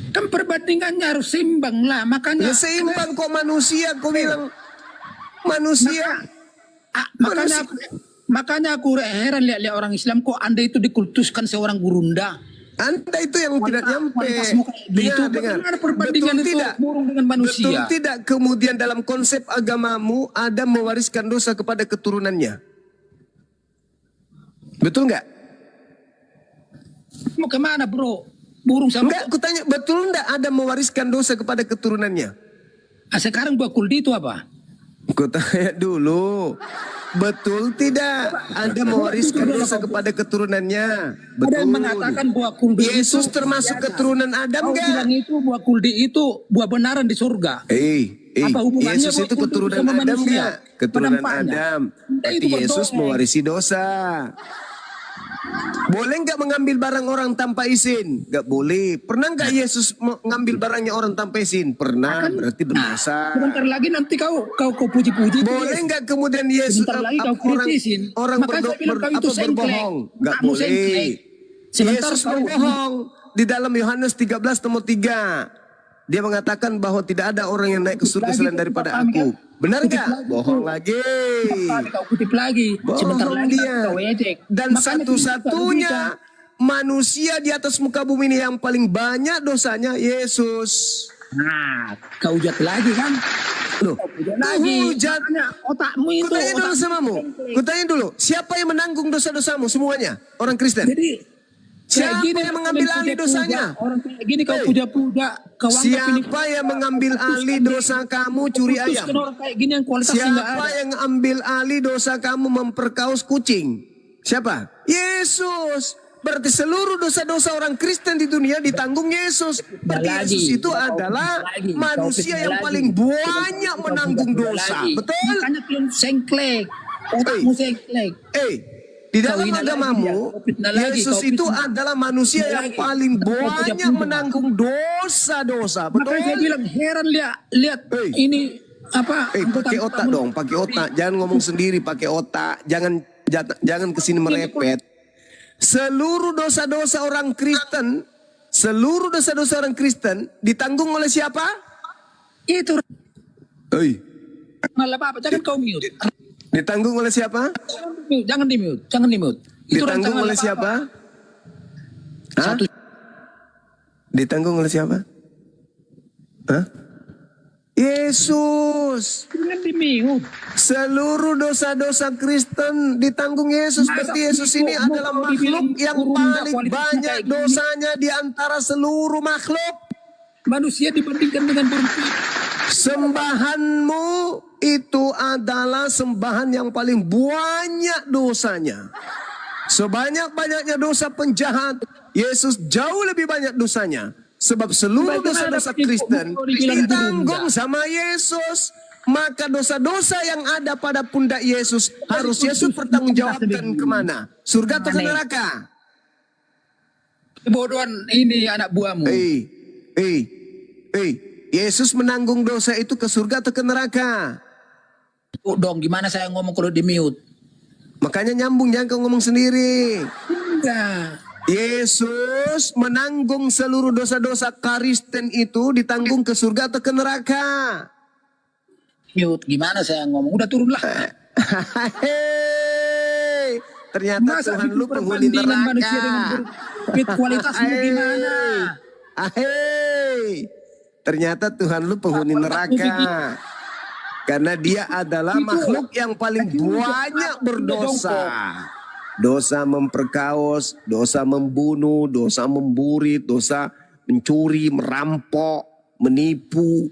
Kan perbandingannya harus seimbang lah. Makanya Ya seimbang kok manusia, kau bilang manusia. makanya aku heran lihat orang Islam kok Anda itu dikultuskan seorang gurunda. Anda itu yang tidak nyampe. Kualitasmu kayak gitu. Bagaimana perbandingan Betul itu tidak? burung dengan manusia? Betul tidak kemudian dalam konsep agamamu Adam mewariskan dosa kepada keturunannya? Betul nggak? Mau kemana bro? Burung sama... Enggak, kutanya betul enggak Adam mewariskan dosa kepada keturunannya? Sekarang buah kuldi itu apa? Kutanya dulu. Betul tidak Anda mewariskan dosa kepada keturunannya? Ada yang Betul. mengatakan buah kuldi Yesus itu... termasuk keturunan Adam Kau bilang enggak? itu buah kuldi itu buah benaran di surga. Apa hubungannya Yesus buah itu kuldi keturunan sama Adam manusia? enggak? Keturunan Penampakannya. Adam. Nah, itu Berarti Yesus berdorong. mewarisi dosa. Boleh nggak mengambil barang orang tanpa izin? Nggak boleh. Pernah nggak Yesus mengambil barangnya orang tanpa izin? Pernah. Berarti berdosa. Sebentar lagi nanti kau puji-puji. Boleh nggak kemudian Yesus Sebentar lagi kau kritisin. orang Makanya saya bilang kau itu sengklek. berbohong? Nggak Kamu boleh. sengklek. Sebentar Yesus kau- berbohong di dalam Yohanes 13 nomor 3. Dia mengatakan bahwa tidak ada orang yang naik ke surga selain daripada aku. Benar nggak? Bohong lagi. Kau kutip lagi. Sebentar Bohong lagi dia. kau ejek. Dan Makanya satu-satunya kita- manusia di atas muka bumi ini yang paling banyak dosanya Yesus. Nah, kau hujat lagi kan? Loh, Kau hujat lagi. hujat. Makanya otakmu itu. Kutanya dulu otakmu samamu. sengklek. Kutanya dulu, siapa yang menanggung dosa-dosamu semuanya? Orang Kristen. Jadi Siapa kayak gini yang kau mengambil puja-puja. alih dosanya? Orang kayak gini kau Hei. puja-puja. Kau anggap ini- Siapa yang mengambil alih dosa kamu curi ayam? Putuskan orang kayak gini yang kualitasnya nggak Siapa ada. yang ambil alih dosa kamu memperkaus kucing? Siapa? Yesus. Berarti seluruh dosa-dosa orang Kristen di dunia ditanggung Yesus. Berarti Lagi. Yesus itu Kau adalah lagi. manusia Kau yang lagi. paling banyak Kau menanggung puja-puja dosa. lagi. Betul? Makanya kalian sengklek. Otakmu sengklek. Di Kau dalam hina lagi agamamu, dia, kau fitnah lagi, Yesus kau itu fitnah. adalah manusia Fitnah yang lagi. paling Kau banyak puja-puja. menanggung dosa-dosa. Makanya saya Betul? bilang heran lihat Hei. ini apa? Pakai otak anggota-anggota dong, pakai otak. Jangan ngomong sendiri, pakai otak. Jangan kesini merepet. Seluruh dosa-dosa orang Kristen, ditanggung oleh siapa? Itu Hei, malah apa? Jangan kau mute. ditanggung oleh siapa? Jangan di mute. Itu Ditanggung rancangan oleh apa-apa. siapa? Hah? Satu Ditanggung oleh siapa? Hah? Yesus. jangan di mute. Seluruh dosa-dosa Kristen ditanggung Yesus. Masa Berarti Yesus ini mau adalah kau dibilang makhluk yang kurun paling kualitasnya banyak kayak gini? dosanya di antara seluruh makhluk. Manusia dibandingkan dengan burung. Sembahanmu itu adalah sembahan yang paling banyak dosanya. Sebanyak-banyaknya dosa penjahat, Yesus jauh lebih banyak dosanya. Sebab seluruh Bagaimana dosa-dosa dapat Kristen kau dibilang ditanggung berunda? sama Yesus. Maka dosa-dosa yang ada pada pundak Yesus harus Yesus pertanggungjawabkan kemana? Surga atau ke neraka? Kebodohan ini anak buahmu. Yesus menanggung dosa itu ke surga atau ke neraka? Oh, dong, gimana saya ngomong kalau di mute? Makanya nyambung, jangan kau ngomong sendiri. Enggak. Yesus menanggung seluruh dosa-dosa Kristen itu ditanggung ke surga atau ke neraka? Mute, gimana saya ngomong? Udah turunlah. Hei, ternyata Masa Tuhan bikin lu penghuni perbandingan manusia dengan neraka. burung? Kualitasmu gimana? Ahei, ternyata Tuhan lu penghuni neraka. Karena dia adalah makhluk yang paling banyak berdosa. Dosa memperkaos, dosa membunuh, dosa memburi, dosa mencuri, merampok, menipu,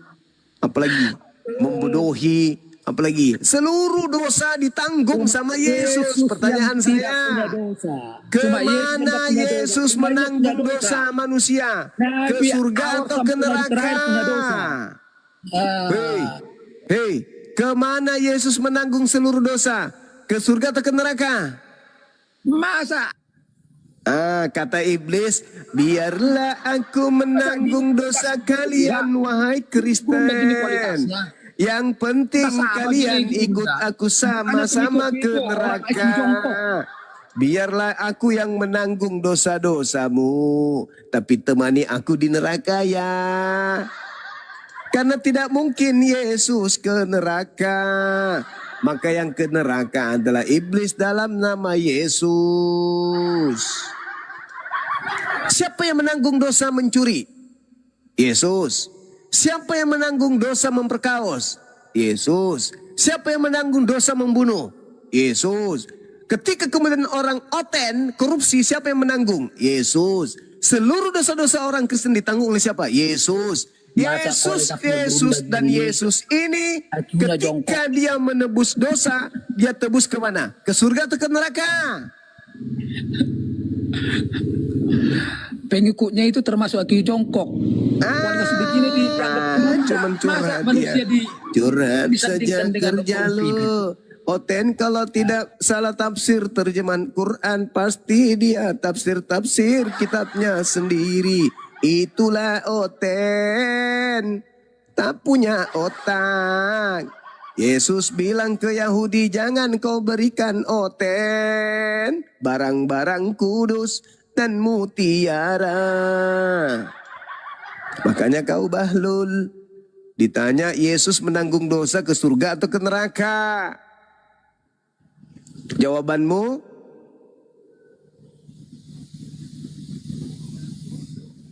apalagi membodohi, apalagi seluruh dosa ditanggung sama Yesus. Pertanyaan saya, kemana Yesus menanggung dosa manusia? Ke surga atau ke neraka? Hei, kemana Yesus menanggung seluruh dosa? Ke surga atau ke neraka? Masa? Kata iblis, biarlah aku menanggung dosa kalian, wahai Kristen. Yang penting kalian ikut aku sama-sama ke neraka. Biarlah aku yang menanggung dosa-dosamu, tapi temani aku di neraka ya. Karena tidak mungkin Yesus ke neraka. Maka yang ke neraka adalah iblis dalam nama Yesus. Siapa yang menanggung dosa mencuri? Yesus. Siapa yang menanggung dosa memperkaos? Yesus. Siapa yang menanggung dosa membunuh? Yesus. Ketika kemudian orang oten korupsi, siapa yang menanggung? Yesus. Seluruh dosa-dosa orang Kristen ditanggung oleh siapa? Yesus. Yesus dan Yesus ini ketika dia menebus dosa, dia tebus ke mana? Ke surga atau ke neraka? Pengikutnya itu termasuk Aki Jongkok. Kualitas begini cuman curhat dia. Curhat saja kerja lu. Oten kalau tidak salah tafsir terjemahan Quran, pasti dia tafsir kitabnya sendiri. Itulah Oten, tak punya otak. Yesus bilang ke Yahudi, jangan kau berikan Oten barang-barang kudus dan mutiara. Makanya kau bahlul. Ditanya Yesus menanggung dosa ke surga atau ke neraka? Jawabanmu?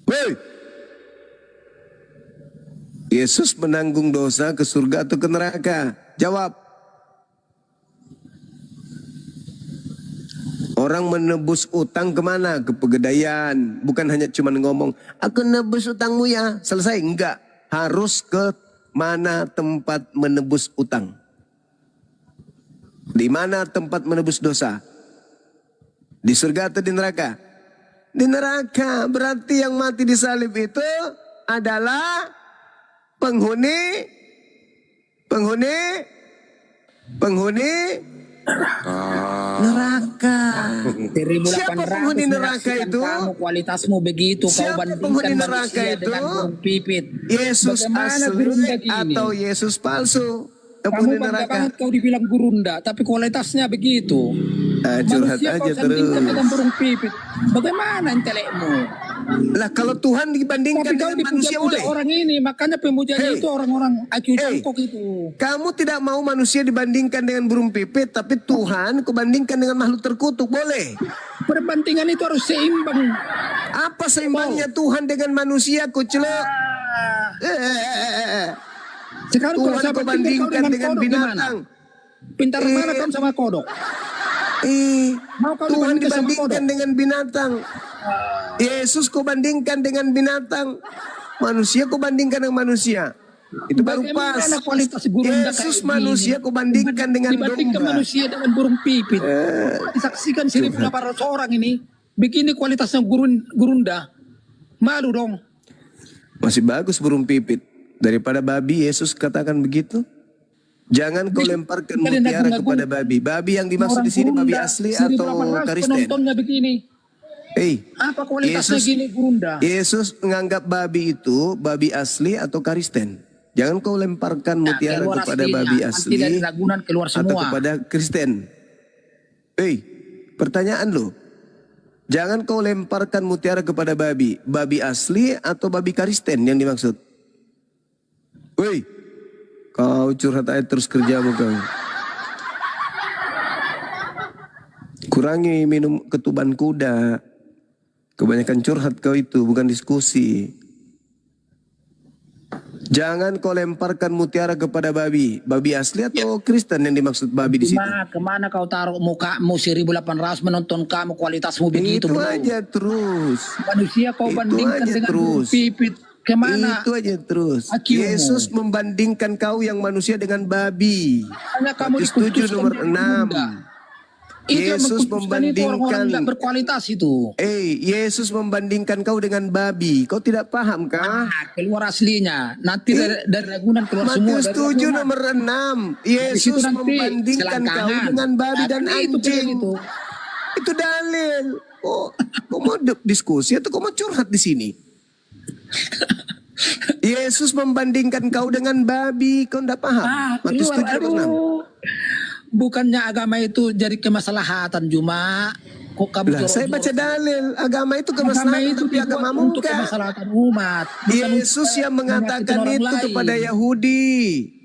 Hei! Yesus menanggung dosa ke surga atau ke neraka? Jawab. Orang menebus utang kemana? Ke pegadaian. Bukan hanya cuma ngomong, aku nebus utangmu ya. Selesai. Enggak. Harus ke mana tempat menebus utang. Di mana tempat menebus dosa? Di surga atau di neraka? Di neraka. Berarti yang mati di salib itu adalah penghuni neraka. Siapa penghuni neraka itu? Kamu kualitasmu begitu. Siapa kau penghuni bandingkan neraka manusia itu? dengan burung pipit. Yesus Bagaimana asli gurunda gini? atau Yesus palsu? Kamu Penghuni bangga neraka. banget kau dibilang gurunda, tapi kualitasnya begitu. Curhat Manusia aja kau sandingkan terus. dengan burung pipit. Bagaimana intelekmu? Lah kalau Tuhan dibandingkan Tapi kau dengan manusia dipuja-puja boleh? orang ini, makanya pemujanya Hey. itu orang-orang Aki Hey. Jongkok itu. Kamu tidak mau manusia dibandingkan dengan burung pipit, tapi Tuhan kau bandingkan dengan makhluk terkutuk, boleh? Perbandingan itu harus seimbang. Apa seimbangnya Tuhan dengan manusia, kucelok? Sekarang kalau Tuhan saya kau bandingkan bandingkan dengan kodok gimana? binatang. Pintar mana kamu sama kodok? Mau kau Tuhan dibandingkan sama dibandingkan kodok? dengan binatang. Yesus kau bandingkan dengan binatang. Manusia kau bandingkan dengan manusia. Itu baru pas. Bagaimana kualitas gurunda Yesus kayak manusia gini? kau bandingkan dengan Dibandingkan domba. manusia dengan burung pipit. Disaksikan 1.800 orang ini. Begini kualitasnya gurunda. Malu dong. Masih bagus burung pipit. Daripada babi, Yesus katakan begitu. Jangan kau lemparkan mutiara kepada babi. Babi yang dimaksud di sini babi asli atau Kristen? Penontonnya begini. Apa kualitasnya gini gurunda? Yesus menganggap babi itu babi asli atau Kristen. Jangan kau lemparkan mutiara keluar kepada aslinya. babi Nanti asli dari Ragunan keluar atau semua. kepada Kristen. Pertanyaan lo. Jangan kau lemparkan mutiara kepada babi. Babi asli atau babi Kristen yang dimaksud? Kau curhat aja terus kerjamu kau. Kurangi minum ketuban kuda. Kebanyakan curhat kau itu, bukan diskusi. Jangan kau lemparkan mutiara kepada babi. Babi asli atau Kristen yang dimaksud babi di situ? Kemana kau taruh mukamu 1800 menonton kamu kualitasmu begitu? Itu bro. aja terus. Manusia kau Itu bandingkan aja dengan terus. pipit. Kemana? Itu aja terus. Akimu. Yesus membandingkan kau yang manusia dengan babi. Hanya kamu Matius 7 dikutuskan nomor dari 6. bunda. Itu yang Yesus mengkhususkan itu orang-orang membandingkan tidak berkualitas itu. Yesus membandingkan kau dengan babi. Kau tidak paham kah? Keluar aslinya. Nanti dari Ragunan keluar semua. Matius dari 7 Ragunan. nomor 6. Yesus situ nanti membandingkan kau selangkangan. dengan babi dan Tapi itu anjing. itu. Itu dalil. Kau mau diskusi atau kau mau curhat di sini? Yesus membandingkan kau dengan babi. Kau tidak paham? Matius 7 nomor 6. Bukannya agama itu jadi kemaslahatan cuma kok kamu Lah, saya baca dalil. Agama itu kemaslahatan, tapi dibuat agamamu untuk enggak. kemaslahatan umat. Bukan Yesus untuk yang mengatakan menyakiti orang itu lain. kepada Yahudi.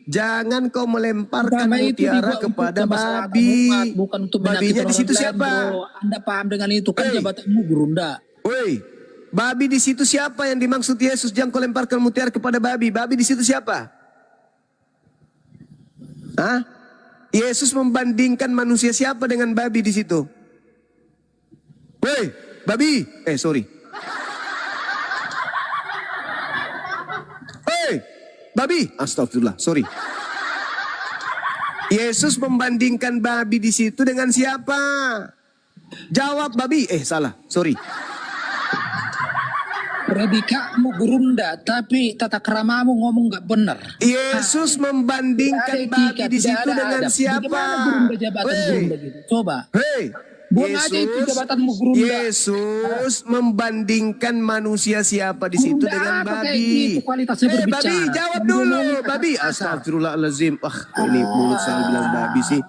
Jangan kau melemparkan Agama itu mutiara dibuat untuk kepada kemaslahatan babi. umat, bukan untuk Babinya menyakiti di orang situ lain, siapa? bro. Anda paham dengan itu kan Hei. jabatanmu gurunda. Woi, babi di situ siapa yang dimaksud Yesus? Jangan kau lemparkan mutiara kepada babi. Babi di situ siapa? Hah? Yesus membandingkan manusia siapa dengan babi di situ? Woi, babi. Sorry. Hei, babi. Astagfirullah, sorry. Yesus membandingkan babi di situ dengan siapa? Jawab babi. Salah, sorry. Predikatmu gurunda, tapi tata keramamu ngomong nggak benar. Yesus membandingkan babi di situ dengan siapa? Bagaimana gurunda jabatan gurunda gitu? Coba. Hei, Buang aja itu jabatanmu gurunda. Yesus membandingkan manusia siapa di situ Gurunda dengan apa kayak babi? gitu kualitasnya berbicara. Babi, jawab dulu, Ngomong babi. kata-kata. Astagfirullahaladzim. Ini mulut saya bilang babi sih.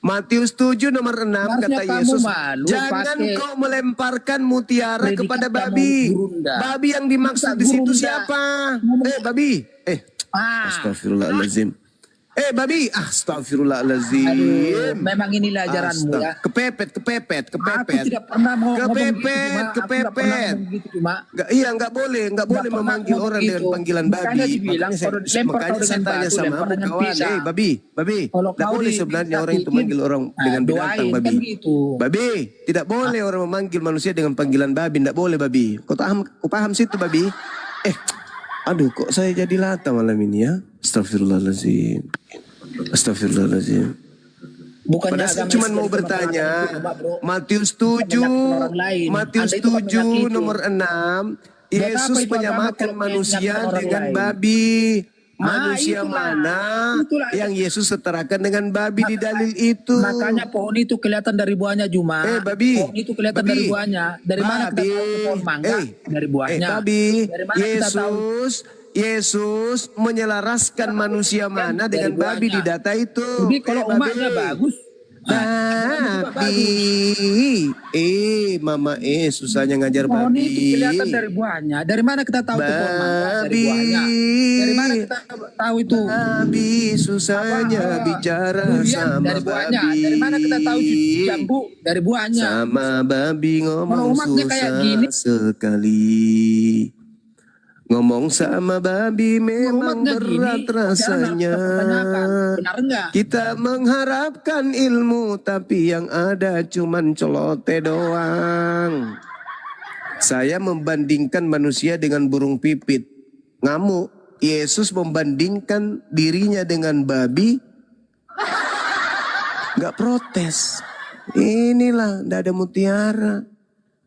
Matius 7 nomor 6 Harusnya kata kamu Yesus, malu jangan pakai kau melemparkan mutiara predikat kepada kamu babi. gurunda. Babi yang dimaksud Bukan di situ gurunda. siapa? Ngomong- Babi. Ah. Astagfirullahaladzim. Babi. Astagfirullahaladzim. Aduh, memang inilah ajaranmu ya. Kepepet. Aku tidak pernah mau ngomong gitu, Kepepet, Cuma. Aku tidak pernah kepepet. ngomong gitu, cuma. Nggak boleh pernah memanggil ngomong orang gitu. dengan panggilan Makanya babi. dibilang, kalau lempar kau Makanya saya dengan tanya batu, sama lempar kamu dengan kawan, pisang. babi. Kalau Tidak kau boleh di- sebenarnya orang itu disakitin, manggil orang dengan binatang, doain babi. kan gitu. Babi, tidak boleh orang memanggil manusia dengan panggilan babi. Tidak boleh, babi. Kau paham situ, babi? Aduh, kok saya jadi lata malam ini ya? Astagfirullahaladzim. Bukannya Padahal saya agama cuma Islam mau cuma bertanya, agama, bro. Matius Menyakiti 7, orang lain. Matius Anda itu kan 7 menyakiti. nomor 6, Buat Yesus apa itu agama menyamakan kalau manusia menyakiti orang dengan lain? babi. Manusia itulah. mana Itulah. yang Yesus setarakan dengan babi di dalil itu? Makanya pohon itu kelihatan dari buahnya, Juma. Babi. Pohon itu kelihatan Babi. dari buahnya. Dari mana kita tahu pohon mangga? Dari buahnya. Babi, Dari mana kita tahu? Yesus menyelaraskan manusia mana Dari dengan babi buahnya. di data itu? Jadi kalau Babi. umatnya bagus, Babi. Mama susahnya ngajar pohon babi. itu kelihatan dari buahnya. Dari mana kita tahu itu pohon mangga? Dari Babi. buahnya. Dari mana kita tahu itu? Babi susahnya bicara Durian sama dari buahnya. babi. Dari mana kita tahu jambu? Dari buahnya. Sama babi Kalau ngomong umatnya kayak susah gini. sekali. Ngomong sama babi memang Umatnya gini, berat rasanya. kita pertanyakan, benar enggak? Kita mengharapkan ilmu tapi yang ada cuman celote doang. Saya membandingkan manusia dengan burung pipit. Ngamuk. Yesus membandingkan dirinya dengan babi. Nggak protes. Inilah, nggak ada mutiara.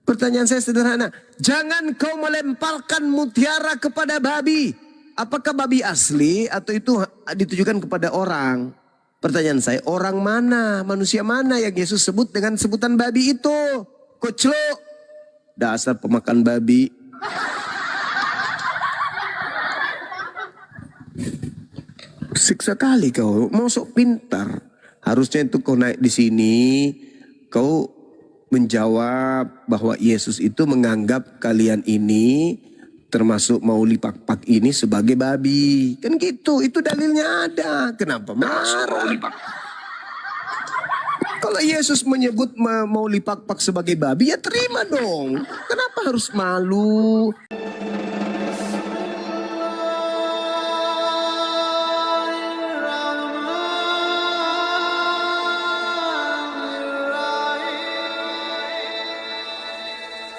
Pertanyaan saya sederhana. Jangan kau melemparkan mutiara kepada babi. Apakah babi asli atau itu ditujukan kepada orang? Pertanyaan saya, orang mana, manusia mana yang Yesus sebut dengan sebutan babi itu? Koclok. Dasar pemakan babi. Siksa kali kau, mau sok pintar. Harusnya itu kau naik di sini, kau menjawab bahwa Yesus itu menganggap kalian ini termasuk Mauli Pakpak ini sebagai babi. Kan gitu, itu dalilnya ada. Kenapa marah? Kalau Yesus menyebut Mauli Pakpak sebagai babi, ya terima dong. Kenapa harus malu?